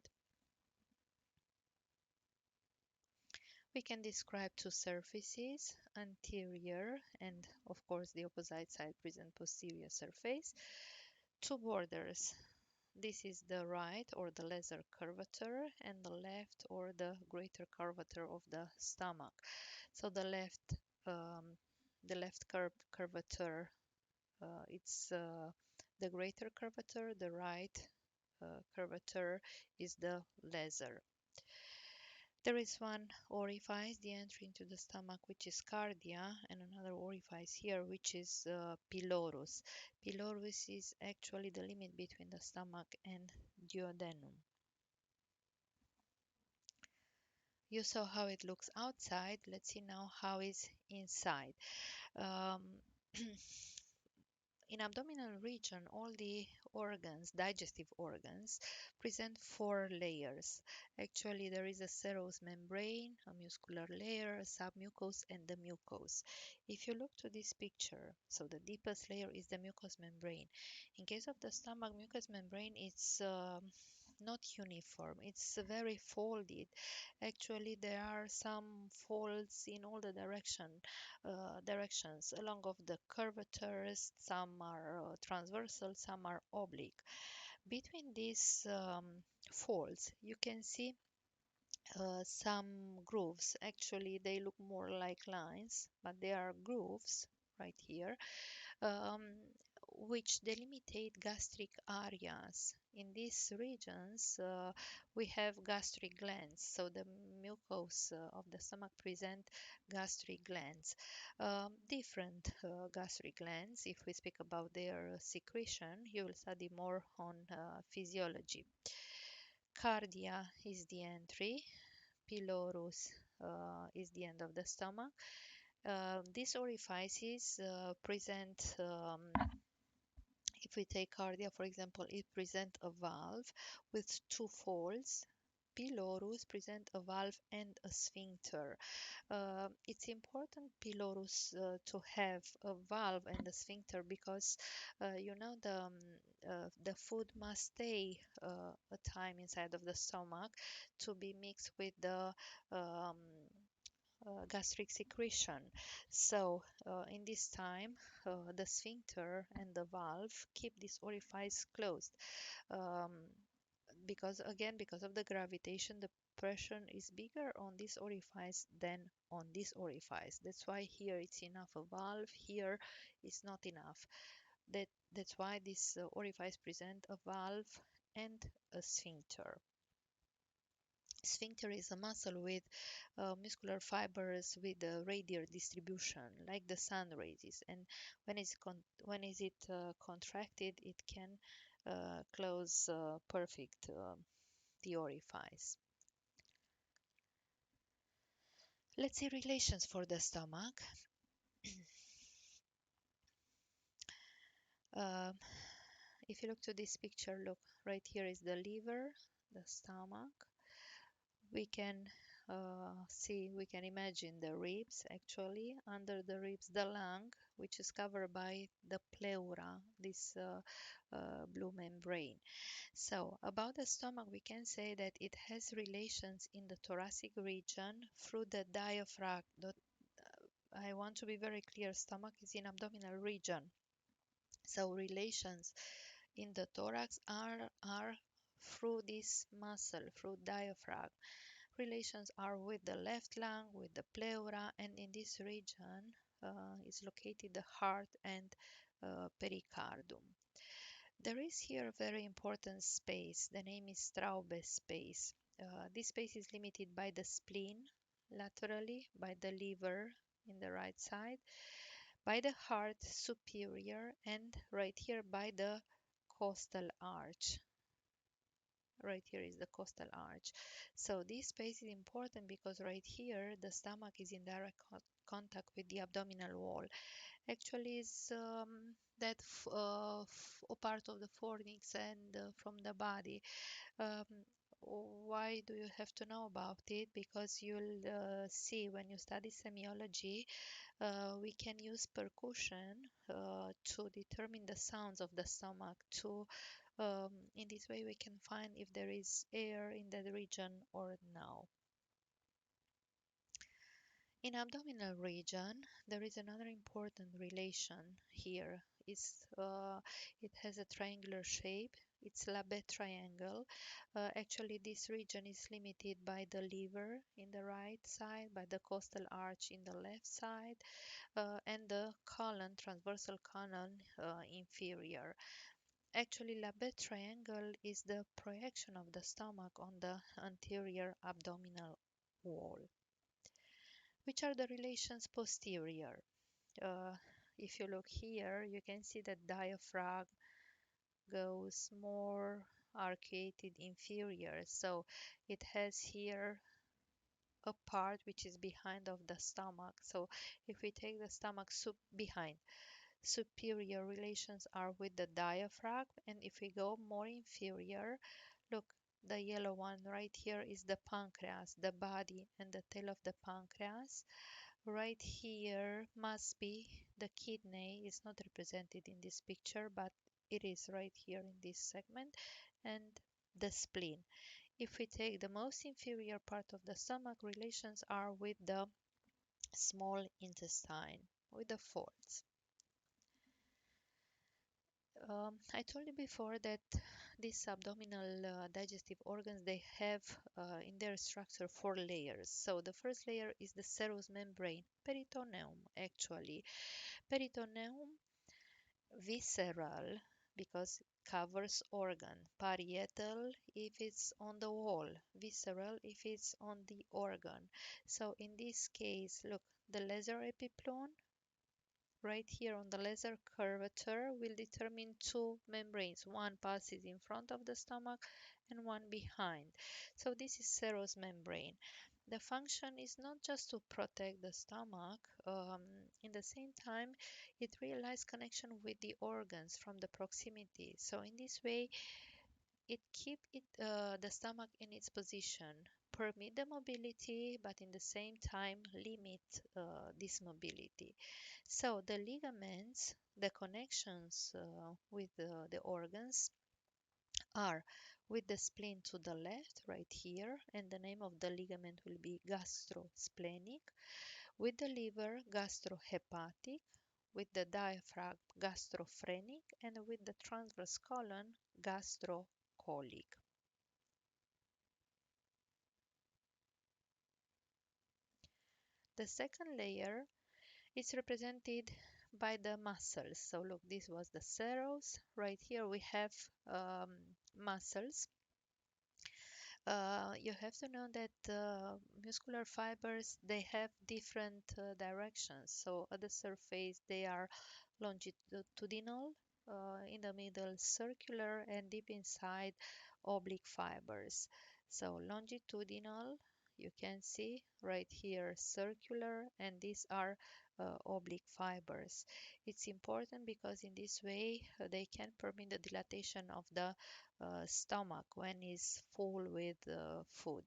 We can describe two surfaces, anterior and of course the opposite side present posterior surface. Two borders. This is the right or the lesser curvature and the left or the greater curvature of the stomach. So um, the left curvature, it's the greater curvature. The right curvature is the lesser. There is one orifice, the entry into the stomach, which is cardia, and another orifice here, which is pylorus. Pylorus is actually the limit between the stomach and duodenum. You saw how it looks outside. Let's see now how it's inside. Um, In abdominal region, all the organs, digestive organs, present four layers. Actually, there is a serous membrane, a muscular layer, a submucous, and the mucous. If you look to this picture, so the deepest layer is the mucous membrane. In case of the stomach, mucous membrane is not uniform. It's very folded. Actually, there are some folds in all the directions along of the curvatures. Some are transversal, some are oblique. Between these folds, you can see some grooves. Actually, they look more like lines, but they are grooves right here. Um, which delimitate gastric areas. In these regions, we have gastric glands. So the mucosa of the stomach present gastric glands. Different gastric glands, if we speak about their secretion, you will study more on physiology. Cardia is the entry, pylorus is the end of the stomach. These orifices present, if we take cardia, for example, it present a valve with two folds. Pylorus present a valve and a sphincter. It's important pylorus to have a valve and a sphincter because the food must stay a time inside of the stomach to be mixed with the um, gastric secretion. So, in this time, the sphincter and the valve keep this orifice closed. Um, because of the gravitation, the pressure is bigger on this orifice than on this orifice. That's why here it's enough a valve, here it's not enough. That's why this orifice present a valve and a sphincter. Sphincter is a muscle with muscular fibers with a radial distribution, like the sun rays. And when is it contracted, it can close perfect the orifice. Let's see relations for the stomach. Um, if you look to this picture, look right here is the liver, the stomach. We can we can imagine the ribs actually. Under the ribs, the lung, which is covered by the pleura, this blue membrane. So, about the stomach, we can say that it has relations in the thoracic region through the diaphragm. I want to be very clear, stomach is in abdominal region. So, relations in the thorax are through this muscle, through diaphragm. Relations are with the left lung, with the pleura, and in this region is located the heart and pericardium. There is here a very important space. The name is Straube space. This space is limited by the spleen laterally, by the liver in the right side, by the heart superior, and right here by the costal arch. Right here is the costal arch. So this space is important because right here the stomach is in direct contact with the abdominal wall. Actually, is that a part of the fornix and from the body. Um, why do you have to know about it? Because you'll see when you study semiology, we can use percussion to determine the sounds of the stomach. In this way, we can find if there is air in that region or no. In abdominal region, there is another important relation here. It has a triangular shape. It's Labet triangle. Actually, this region is limited by the liver in the right side, by the costal arch in the left side, and the colon, transversal colon inferior. Actually, Labet triangle is the projection of the stomach on the anterior abdominal wall. Which are the relations posterior? Uh, if you look here, you can see that diaphragm goes more arcuated inferior. So it has here a part which is behind of the stomach. So if we take the stomach behind, superior relations are with the diaphragm. And if we go more inferior, look, the yellow one right here is the pancreas, the body and the tail of the pancreas. Right here must be the kidney. Is not represented in this picture, but it is right here in this segment, and the spleen. If we take the most inferior part of the stomach, relations are with the small intestine, with the folds. I told you before that these abdominal digestive organs, they have in their structure four layers. So the first layer is the serous membrane, peritoneum actually. Peritoneum, Visceral because covers organ. Parietal if it's on the wall. Visceral if it's on the organ. So in this case, look, the lesser epiplone right here on the lesser curvature will determine two membranes. One passes in front of the stomach and one behind. So this is serous membrane. The function is not just to protect the stomach, in the same time, it realizes connection with the organs from the proximity. So in this way, it keep the stomach in its position, permit the mobility, but in the same time limit this mobility. So the ligaments, the connections with the organs are with the spleen to the left, right here, and the name of the ligament will be gastrosplenic, with the liver, gastrohepatic, with the diaphragm, gastrophrenic, and with the transverse colon, gastrocolic. The second layer is represented by the muscles. So look, this was the serous. Right here we have um, muscles. You have to know that muscular fibers, they have different directions. So at the surface they are longitudinal, in the middle circular, and deep inside oblique fibers. So longitudinal, you can see right here circular, and these are oblique fibers. It's important because in this way they can permit the dilatation of the stomach when it's full with food.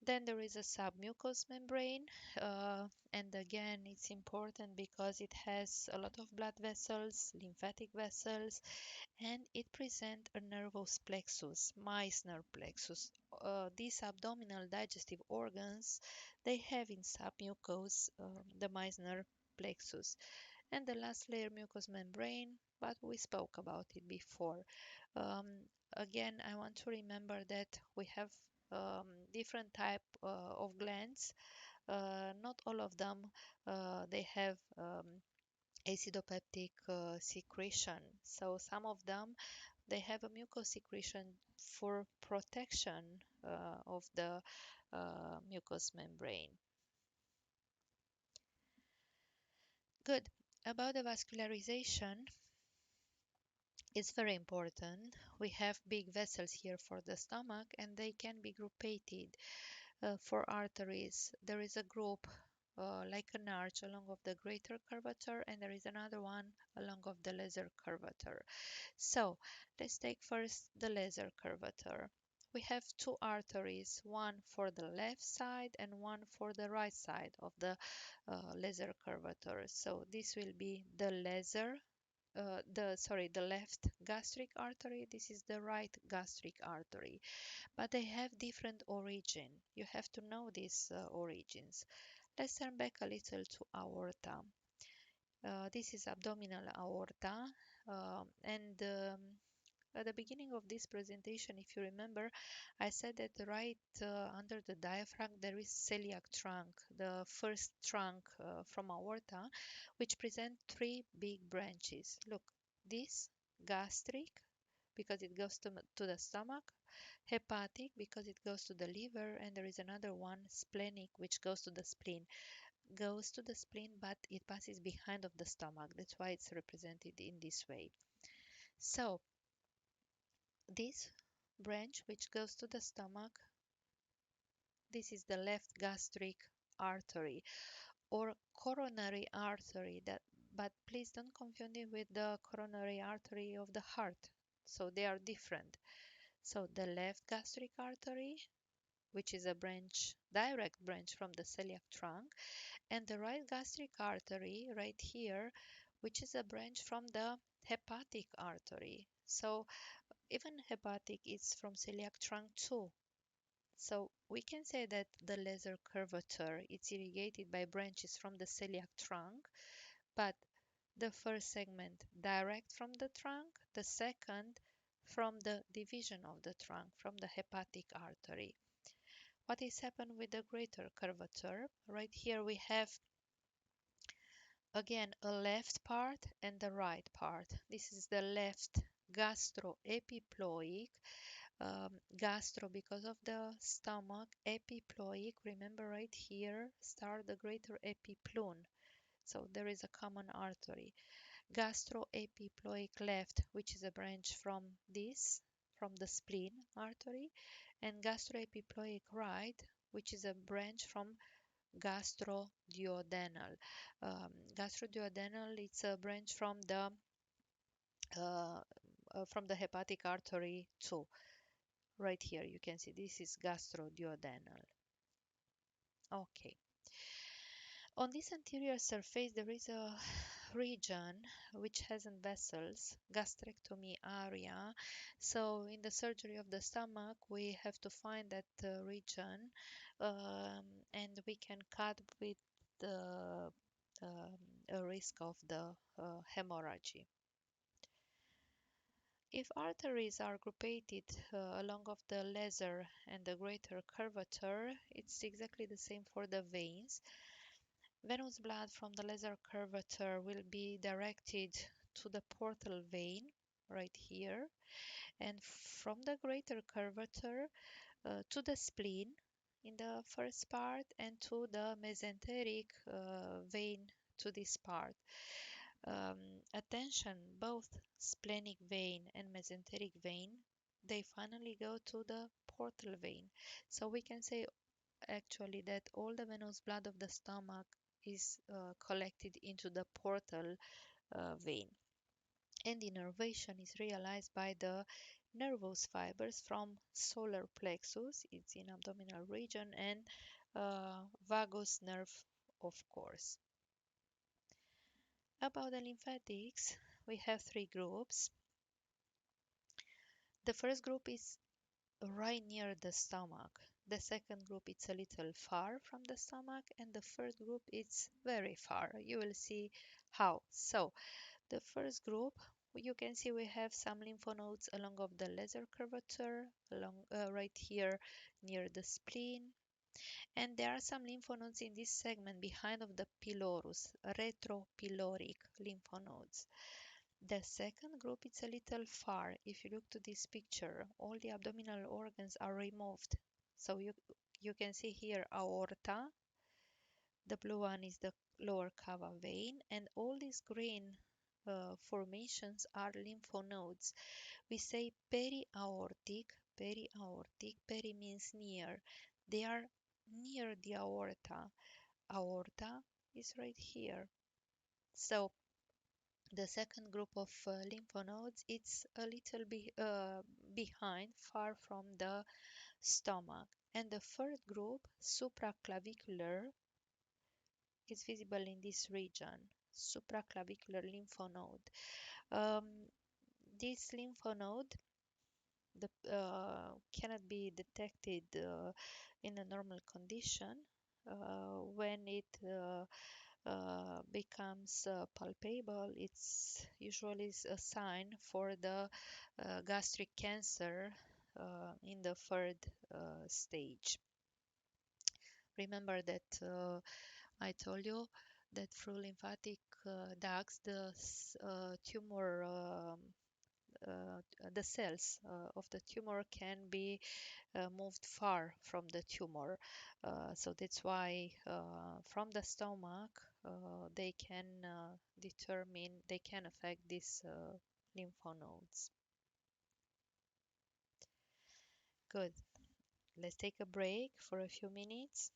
Then there is a submucous membrane, and again it's important because it has a lot of blood vessels, lymphatic vessels, and it presents a nervous plexus, Meissner plexus. These abdominal digestive organs, they have in submucous the Meissner plexus. And the last layer, mucous membrane, but we spoke about it before. Um, Again, I want to remember that we have different type of glands. Not all of them they have acidopeptic secretion. So some of them they have a mucous secretion for protection of the mucous membrane. Good. About the vascularization, it's very important. We have big vessels here for the stomach and they can be groupated. For arteries, there is a group like an arch along of the greater curvature and there is another one along of the lesser curvature. So let's take first the lesser curvature. We have two arteries, one for the left side and one for the right side of the lesser curvature. So this will be the lesser the left gastric artery. This is the right gastric artery, but they have different origin. You have to know these origins. Let's turn back a little to aorta. This is abdominal aorta, and at the beginning of this presentation, if you remember, I said that right under the diaphragm there is celiac trunk, the first trunk from aorta, which present three big branches. Look, this gastric because it goes to the stomach, hepatic because it goes to the liver, and there is another one, splenic, which goes to the spleen. Goes to the spleen, but it passes behind of the stomach. That's why it's represented in this way. So this branch which goes to the stomach, this is the left gastric artery or coronary artery. That, but please don't confuse it with the coronary artery of the heart. So they are different. So the left gastric artery, which is a branch, direct branch from the celiac trunk, and the right gastric artery right here, which is a branch from the hepatic artery. So even hepatic is from celiac trunk too. So we can say that the lesser curvature is irrigated by branches from the celiac trunk, but the first segment direct from the trunk, the second from the division of the trunk from the hepatic artery. What is happened with the greater curvature? Right here we have Again, a left part and the right part. This is the left gastroepiploic. Gastro because of the stomach, epiploic. Remember right here, start the greater epiploon. So there is a common artery. Gastroepiploic left, which is a branch from this, from the spleen artery, and gastroepiploic right, which is a branch from gastroduodenal. Gastroduodenal, it's a branch uh, from the hepatic artery too. Right here, you can see this is gastroduodenal. Okay. On this anterior surface, there is a region which has vessels, gastrectomy area. So in the surgery of the stomach, we have to find that region, and we can cut with the a risk of the hemorrhage. If arteries are grouped along of the lesser and the greater curvature, it's exactly the same for the veins. Venous blood from the lesser curvature will be directed to the portal vein right here, and from the greater curvature to the spleen in the first part, and to the mesenteric vein to this part. Attention, both splenic vein and mesenteric vein, they finally go to the portal vein. So we can say actually that all the venous blood of the stomach is collected into the portal vein. And innervation is realized by the nervous fibers from solar plexus, it's in abdominal region, and vagus nerve, of course. About the lymphatics, we have three groups. The first group is right near the stomach. The second group is a little far from the stomach, and the third group is very far. You will see how. So the first group, you can see we have some lymph nodes along of the lesser curvature, along right here near the spleen, and there are some lymph nodes in this segment behind of the pylorus, retropyloric lymph nodes. The second group is a little far. If you look to this picture, all the abdominal organs are removed. So you can see here aorta, the blue one is the lower cava vein, and all these green formations are lymph nodes. We say periaortic, periaortic, peri means near. They are near the aorta. Aorta is right here. So the second group of lymph nodes, it's a little behind, far from the stomach. And the third group, supraclavicular, is visible in this region, supraclavicular lymph node. Um, this lymph node cannot be detected in a normal condition. When it becomes palpable, it's usually a sign for the gastric cancer in the third stage. Remember that I told you that through lymphatic ducts, tumor, the cells of the tumor can be moved far from the tumor. So that's why from the stomach they can they can affect these lymph nodes. Good. Let's take a break for a few minutes.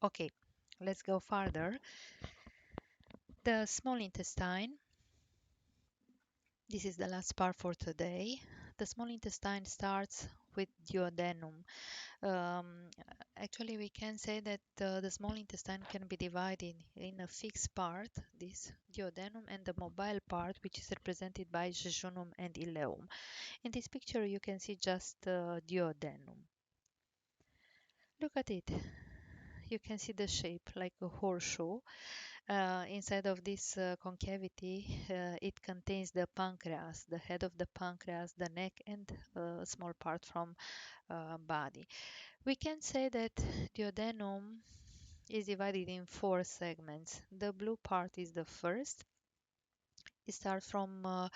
Okay, let's go further. The small intestine. This is the last part for today. The small intestine starts with duodenum. Um, Actually, we can say that the small intestine can be divided in a fixed part, this duodenum, and the mobile part, which is represented by jejunum and ileum. In this picture, you can see just duodenum. Look at it. you can see the shape like a horseshoe. Inside of this concavity, it contains the pancreas, the head of the pancreas, the neck, and a small part from body. We can say that duodenum is divided in four segments. The blue part is the first. It starts from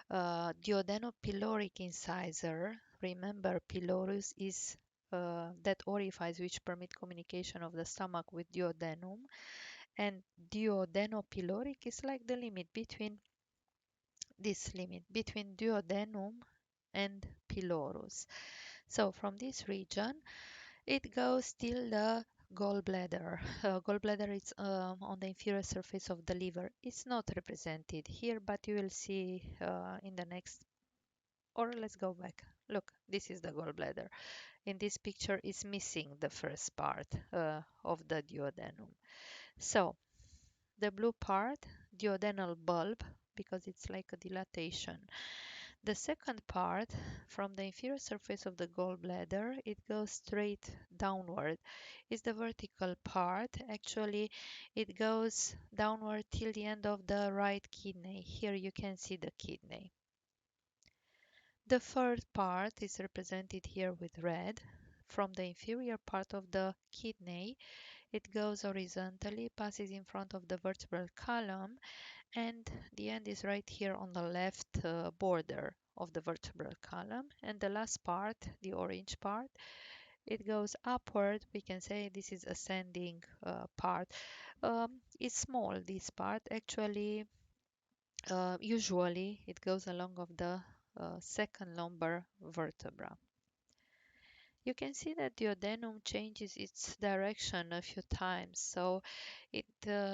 duodenopyloric incisor. Remember, pylorus is that orifice which permit communication of the stomach with duodenum, and duodenopyloric is like the limit between duodenum and pylorus. So from this region, it goes till the gallbladder. Gallbladder is on the inferior surface of the liver. It's not represented here, but you will see in the next, or let's go back. Look, this is the gallbladder. In this picture, it's missing the first part of the duodenum. So the blue part, duodenal bulb, because it's like a dilatation. The second part, from the inferior surface of the gallbladder, it goes straight downward. Is the vertical part. Actually, it goes downward till the end of the right kidney. Here you can see the kidney. The third part is represented here with red. From the inferior part of the kidney, it goes horizontally, passes in front of the vertebral column, and the end is right here on the left border of the vertebral column. And the last part, the orange part, it goes upward. We can say this is ascending part. It's small, this part. Actually, usually it goes along of the second lumbar vertebra. You can see that the duodenum changes its direction a few times. So it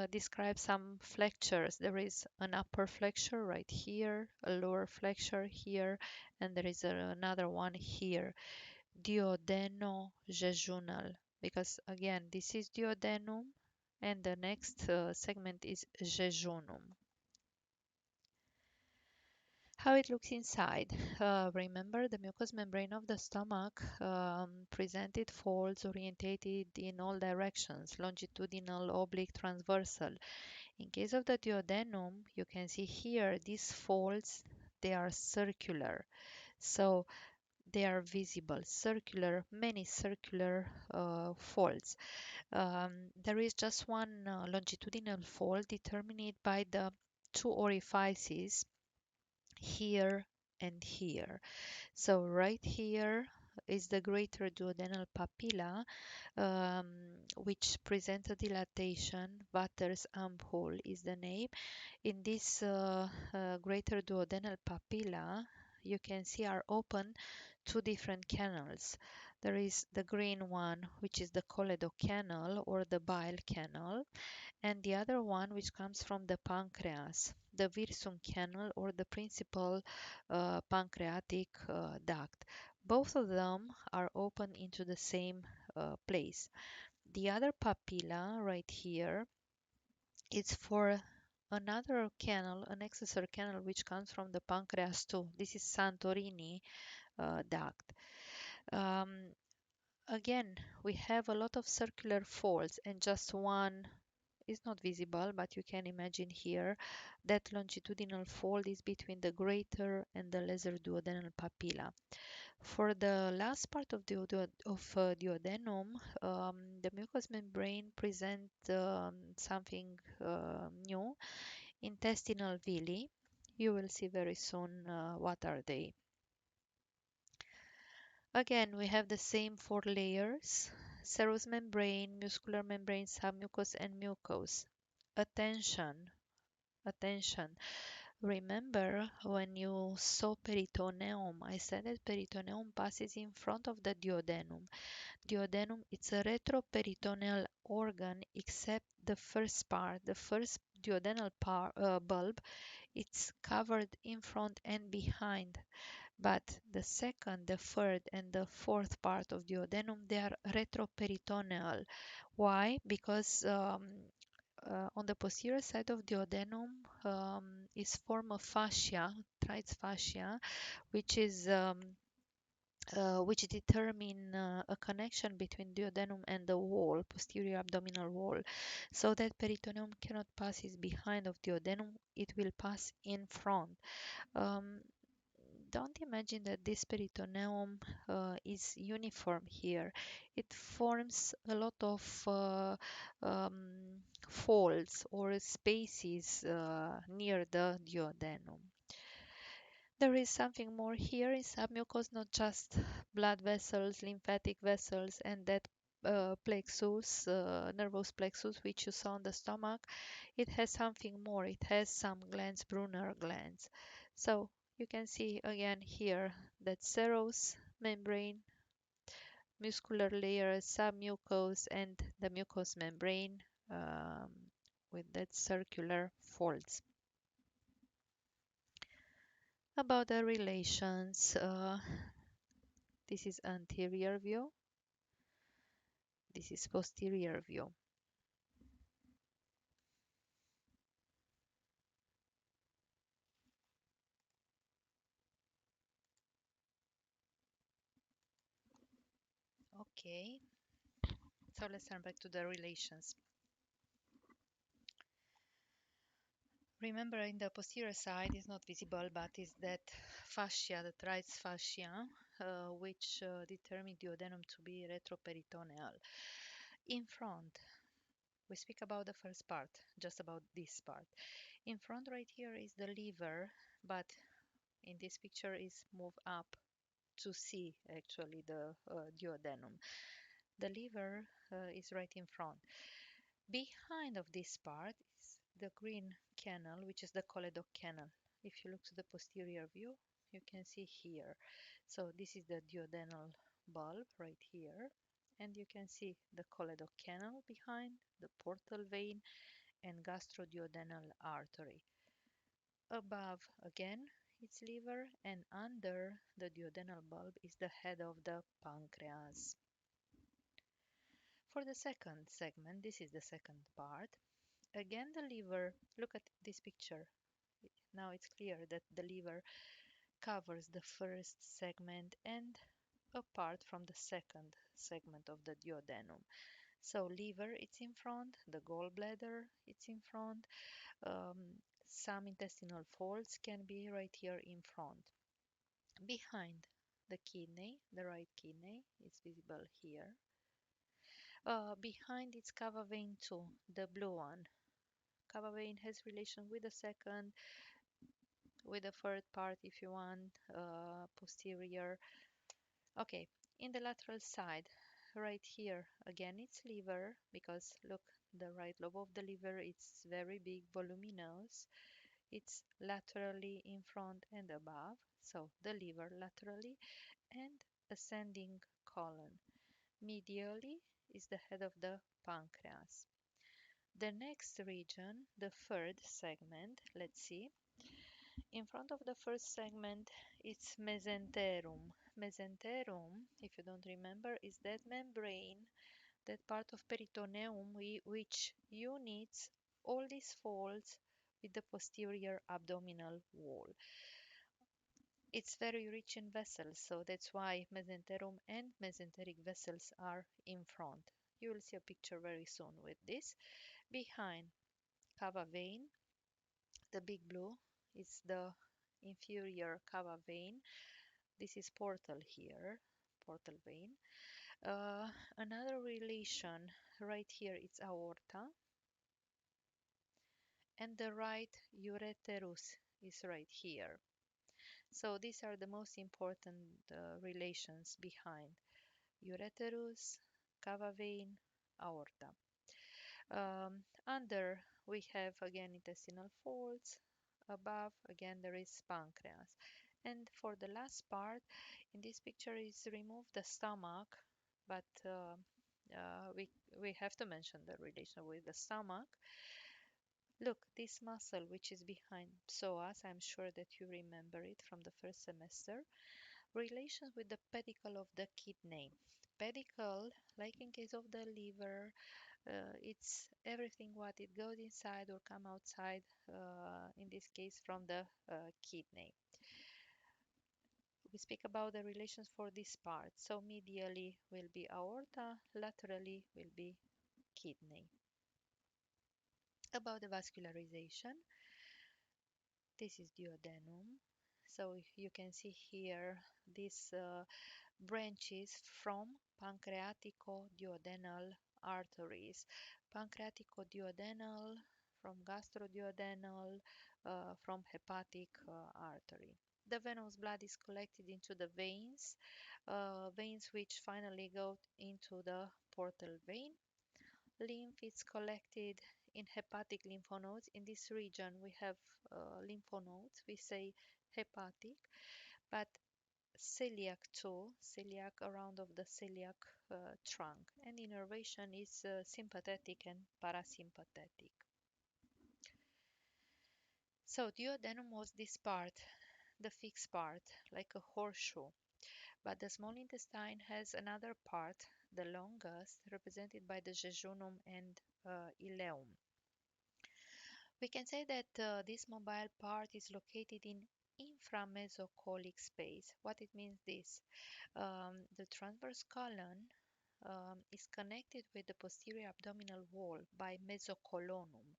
describes some flexures. There is an upper flexure right here, a lower flexure here, and there is another one here, duodenojejunal, because again, this is duodenum, and the next segment is jejunum. How it looks inside. Remember, the mucous membrane of the stomach presented folds orientated in all directions, longitudinal, oblique, transversal. In case of the duodenum, you can see here these folds, they are circular. So they are visible, circular, many circular folds. There is just one longitudinal fold determined by the two orifices here and here. So right here is the greater duodenal papilla, um, which presents a dilatation. Vatter's ampoule is the name. In this greater duodenal papilla, you can see are open two different canals. There is the green one, which is the choledo canal or the bile canal, and the other one which comes from the pancreas, the Wirsung canal or the principal pancreatic duct. Both of them are open into the same place. The other papilla right here is for another canal, an accessory canal which comes from the pancreas too. This is Santorini duct. Um, Again, we have a lot of circular folds and just one is not visible, but you can imagine here that longitudinal fold is between the greater and the lesser duodenal papilla. For the last part of duodenum, the mucous membrane present something new, intestinal villi. You will see very soon what are they. Again, we have the same four layers: serous membrane, muscular membrane, submucous, and mucous. Attention, attention. Remember when you saw peritoneum, I said that peritoneum passes in front of the duodenum. Duodenum, it's a retroperitoneal organ except the first part, the first duodenal bulb, it's covered in front and behind. But the second, the third, and the fourth part of duodenum, they are retroperitoneal. Why? Because on the posterior side of duodenum is form of fascia, Treitz fascia, which is which determine a connection between duodenum and the wall, posterior abdominal wall, so that peritoneum cannot pass is behind of duodenum, it will pass in front. Um, don't imagine that this peritoneum is uniform here. It forms a lot of folds or spaces near the duodenum. There is something more here in submucous, not just blood vessels, lymphatic vessels, and that plexus, nervous plexus, which you saw on the stomach. It has something more. It has some glands, Brunner glands. So you can see again here that serous membrane, muscular layer, submucous, and the mucous membrane um, with that circular folds. About the relations, this is anterior view, this is posterior view. Okay, so let's turn back to the relations. Remember, in the posterior side is not visible, but is that fascia, the Treitz fascia, which determine duodenum to be retroperitoneal. In front, we speak about the first part, just about this part. In front right here is the liver, but in this picture is moved up to see actually the duodenum. The liver is right in front. Behind of this part is the green canal, which is the choledoc canal. If you look to the posterior view, you can see here. So this is the duodenal bulb right here. And you can see the choledoc canal behind, the portal vein, and gastroduodenal artery. Above, again, its liver, and under the duodenal bulb is the head of the pancreas. For the second segment, this is the second part. Again, the liver, look at this picture. Now it's clear that the liver covers the first segment and apart from the second segment of the duodenum. So liver, it's in front, the gallbladder, it's in front. Some intestinal folds can be right here in front. Behind the kidney, the right kidney, is visible here. Behind its cava vein too, the blue one. Cava vein has relation with the second, with the third part if you want, posterior. Okay, in the lateral side, right here, again it's liver, because look, the right lobe of the liver, it's very big, voluminous. It's laterally in front and above, so the liver laterally, and ascending colon. Medially is the head of the pancreas. The next region, the third segment, let's see. In front of the first segment, it's mesenterum. Mesenterum, if you don't remember, is that membrane, that part of peritoneum which unites all these folds with the posterior abdominal wall. It's very rich in vessels, so that's why mesenterum and mesenteric vessels are in front. You will see a picture very soon with this. Behind cava vein, the big blue is the inferior cava vein. This is portal here, portal vein. Another relation right here, it's aorta, and the right ureterus is right here. So these are the most important relations behind ureterus, cava vein, aorta. Under we have again intestinal folds. Above again there is pancreas. And for the last part, in this picture is remove the stomach, but we have to mention the relation with the stomach. Look, this muscle which is behind psoas, I'm sure that you remember it from the first semester. Relations with the pedicle of the kidney. Pedicle, like in case of the liver, it's everything what it goes inside or come outside, in this case from the kidney. We speak about the relations for this part. So medially will be aorta, laterally will be kidney. About the vascularization, this is duodenum. So you can see here these branches from pancreatico-duodenal arteries. Pancreatico-duodenal from gastroduodenal, from hepatic artery. The venous blood is collected into the veins, veins which finally go into the portal vein. Lymph is collected in hepatic lymph nodes. In this region, we have lymph nodes. We say hepatic, but celiac too, celiac around of the celiac trunk. And innervation is sympathetic and parasympathetic. So duodenum was this part, the fixed part, like a horseshoe. But the small intestine has another part, the longest, represented by the jejunum and ileum. We can say that this mobile part is located in inframesocolic space. What it means this? The transverse colon is connected with the posterior abdominal wall by mesocolonum,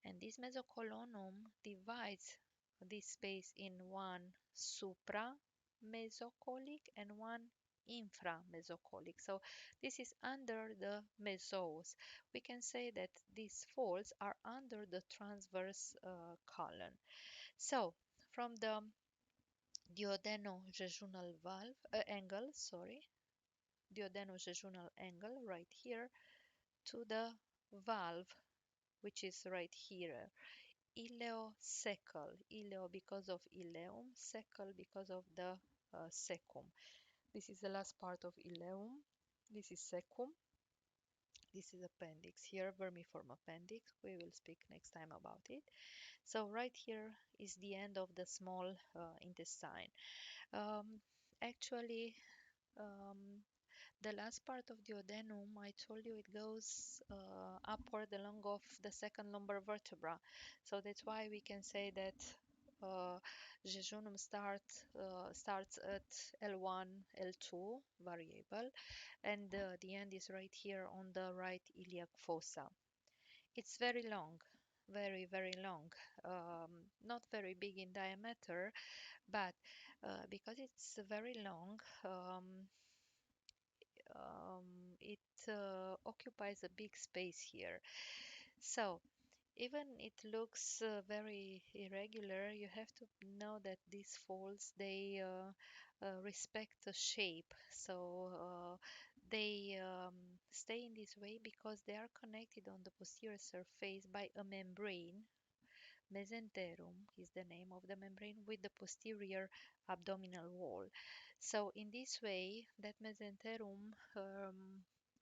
and this mesocolonum divides this space in one supramesocolic and one inframesocolic. So this is under the mesos. We can say that these folds are under the transverse colon. So from the duodenojejunal valve angle, sorry, duodenojejunal angle right here to the valve, which is right here. Ileocecal, ileo because of ileum, cecal because of the cecum. This is the last part of ileum. This is cecum. This is appendix here, vermiform appendix. We will speak next time about it. So right here is the end of the small intestine. Um, Actually, um, the last part of duodenum, I told you it goes upward along of the second lumbar vertebra. So that's why we can say that jejunum starts at L1, L2 variable, and the end is right here on the right iliac fossa. It's very long, very, very long. Not very big in diameter, but because it's very long, it occupies a big space here. So even it looks very irregular, you have to know that these folds they respect the shape. So they stay in this way because they are connected on the posterior surface by a membrane. Mesenterum is the name of the membrane with the posterior abdominal wall. So in this way, that mesenterum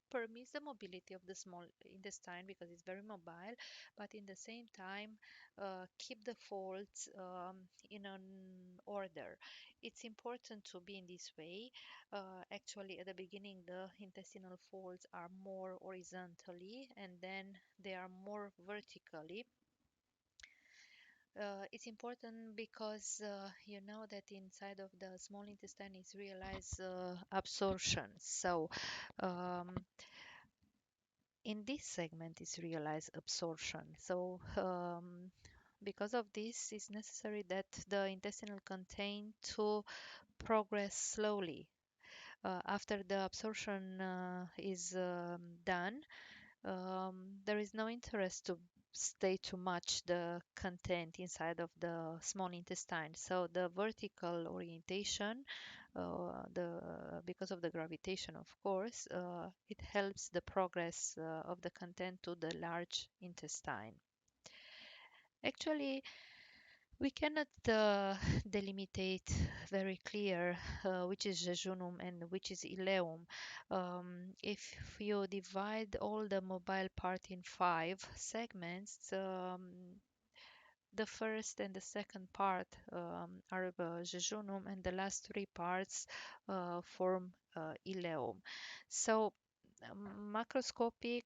permits the mobility of the small intestine because it's very mobile, but in the same time keep the folds in an order. It's important to be in this way. Actually, at the beginning, the intestinal folds are more horizontally, and then they are more vertically. It's important because you know that inside of the small intestine is realized absorption. So in this segment is realized absorption. So because of this, it's necessary that the intestinal content to progress slowly. After the absorption is done, there is no interest to stay too much the content inside of the small intestine. So the vertical orientation, the because of the gravitation, of course, it helps the progress of the content to the large intestine. Actually, we cannot delimitate very clear which is jejunum and which is ileum. If you divide all the mobile part in 5 segments, the first and the second part are jejunum, and the last 3 parts form ileum. So macroscopic,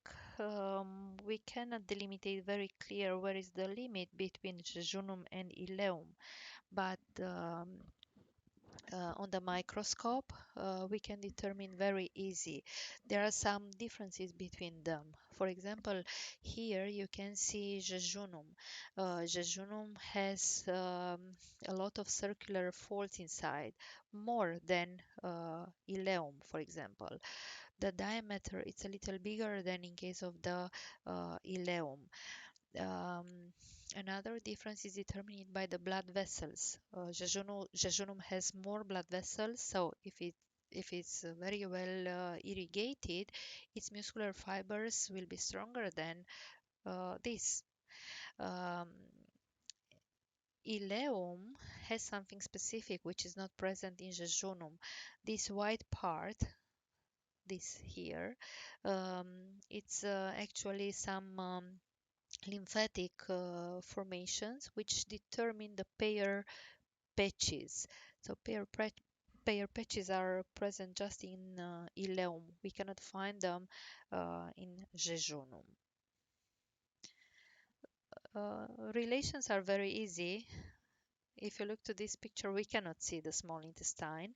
we cannot delimitate very clear where is the limit between jejunum and ileum, but on the microscope, we can determine very easy. There are some differences between them. For example, here you can see jejunum. Jejunum has a lot of circular folds inside, more than ileum, for example. The diameter is a little bigger than in case of the ileum. Um, Another difference is determined by the blood vessels. Jejunum has more blood vessels, so if it's very well irrigated, its muscular fibers will be stronger than this. Um, Ileum has something specific which is not present in jejunum. This white part, this here, um, it's actually some lymphatic formations which determine the pair patches. So pair patches are present just in ileum. We cannot find them in jejunum. Relations are very easy. If you look to this picture, we cannot see the small intestine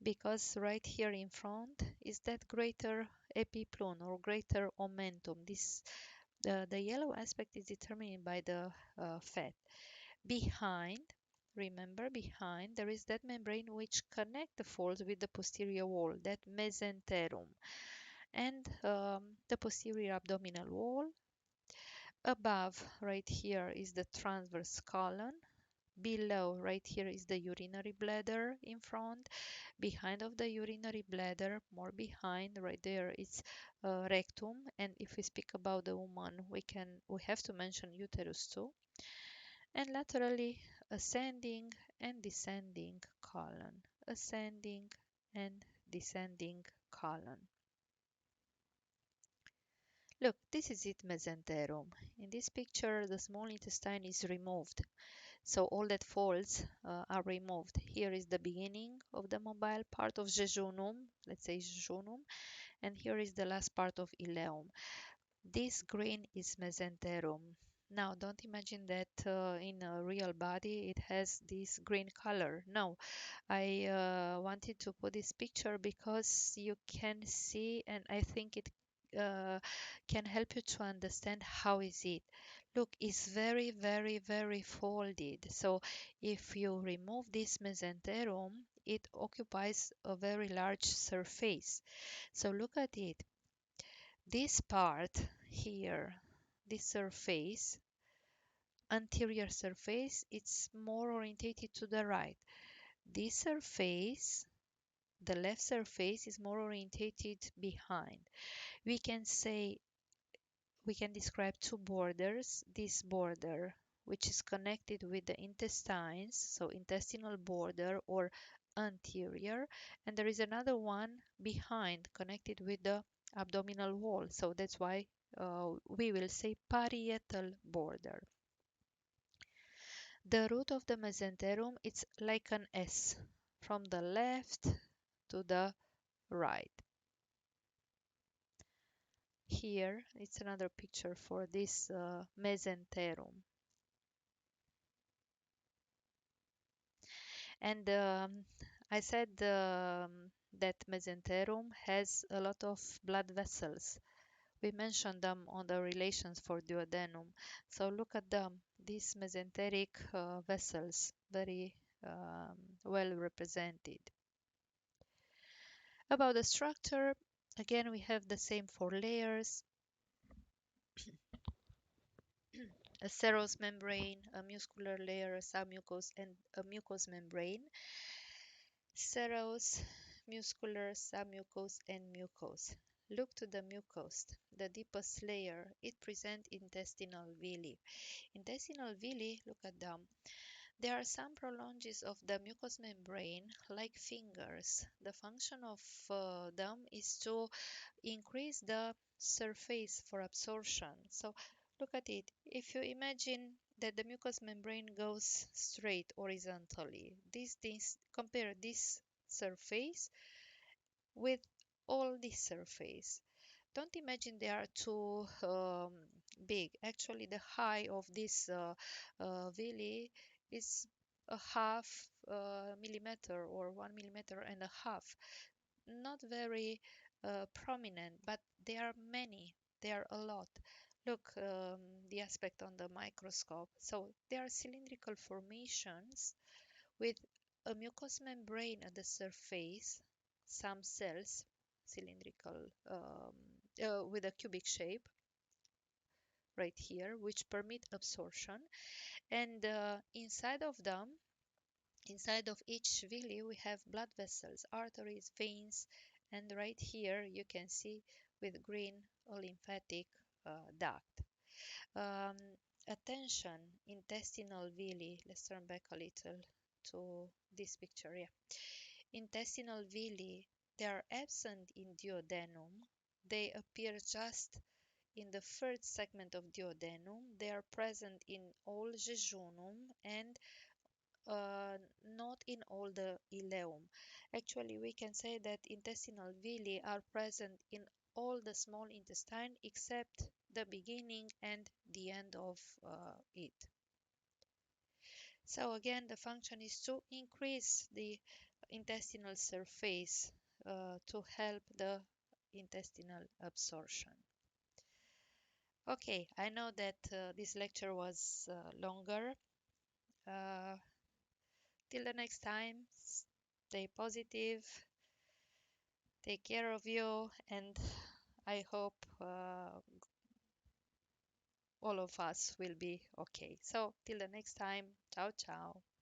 because right here in front is that greater epiplum or greater omentum. This the yellow aspect is determined by the fat. Behind, remember behind, there is that membrane which connect the folds with the posterior wall, that mesenterum, and the posterior abdominal wall. Above, right here, is the transverse colon. Below, right here, is the urinary bladder in front. Behind of the urinary bladder, more behind, right there, is rectum. And if we speak about the woman, we have to mention uterus too. And laterally, ascending and descending colon, ascending and descending colon. Look, this is it mesenterum. In this picture, the small intestine is removed. So all that folds are removed. Here is the beginning of the mobile part of jejunum, let's say jejunum, and here is the last part of ileum. This green is mesenterum. Now, don't imagine that in a real body it has this green color. No, I wanted to put this picture because you can see, and I think it can help you to understand how is it. Look, it's very, very, very folded. So if you remove this mesenterum, it occupies a very large surface. So look at it. This part here, this surface, anterior surface, it's more orientated to the right. This surface, the left surface, is more orientated behind. We can say, we can describe two borders. This border, which is connected with the intestines, so intestinal border or anterior, and there is another one behind connected with the abdominal wall. So that's why we will say parietal border. The root of the mesenterum, it's like an S from the left to the right. Here, it's another picture for this mesenterum. And I said that mesenterum has a lot of blood vessels. We mentioned them on the relations for duodenum. So look at them, these mesenteric vessels, very well represented. About the structure, again, we have the same four layers. A serous membrane, a muscular layer, a submucous, and a mucous membrane. Serous, muscular, submucous, and mucous. Look to the mucous, the deepest layer. It presents intestinal villi. Intestinal villi, look at them. There are some prolonges of the mucous membrane like fingers. The function of them is to increase the surface for absorption. So look at it. If you imagine that the mucous membrane goes straight horizontally, this compare this surface with all this surface. Don't imagine they are too big. Actually, the height of this villi is a half millimeter or 1 millimeter and a half. Not very prominent, but there are many. There are a lot. Look, the aspect on the microscope. So they are cylindrical formations with a mucous membrane at the surface, some cells, cylindrical, with a cubic shape right here, which permit absorption. And inside of them, inside of each villi, we have blood vessels, arteries, veins, and right here you can see with green a lymphatic duct. Um, Attention, intestinal villi. Let's turn back a little to this picture. Yeah. Intestinal villi, they are absent in duodenum. They appear just in the third segment of duodenum. They are present in all jejunum and not in all the ileum. Actually, we can say that intestinal villi are present in all the small intestine except the beginning and the end of it. So again, the function is to increase the intestinal surface to help the intestinal absorption. Okay, I know that this lecture was longer. Uh, Till the next time, stay positive, take care of you, and I hope all of us will be okay. So, till the next time, ciao, ciao.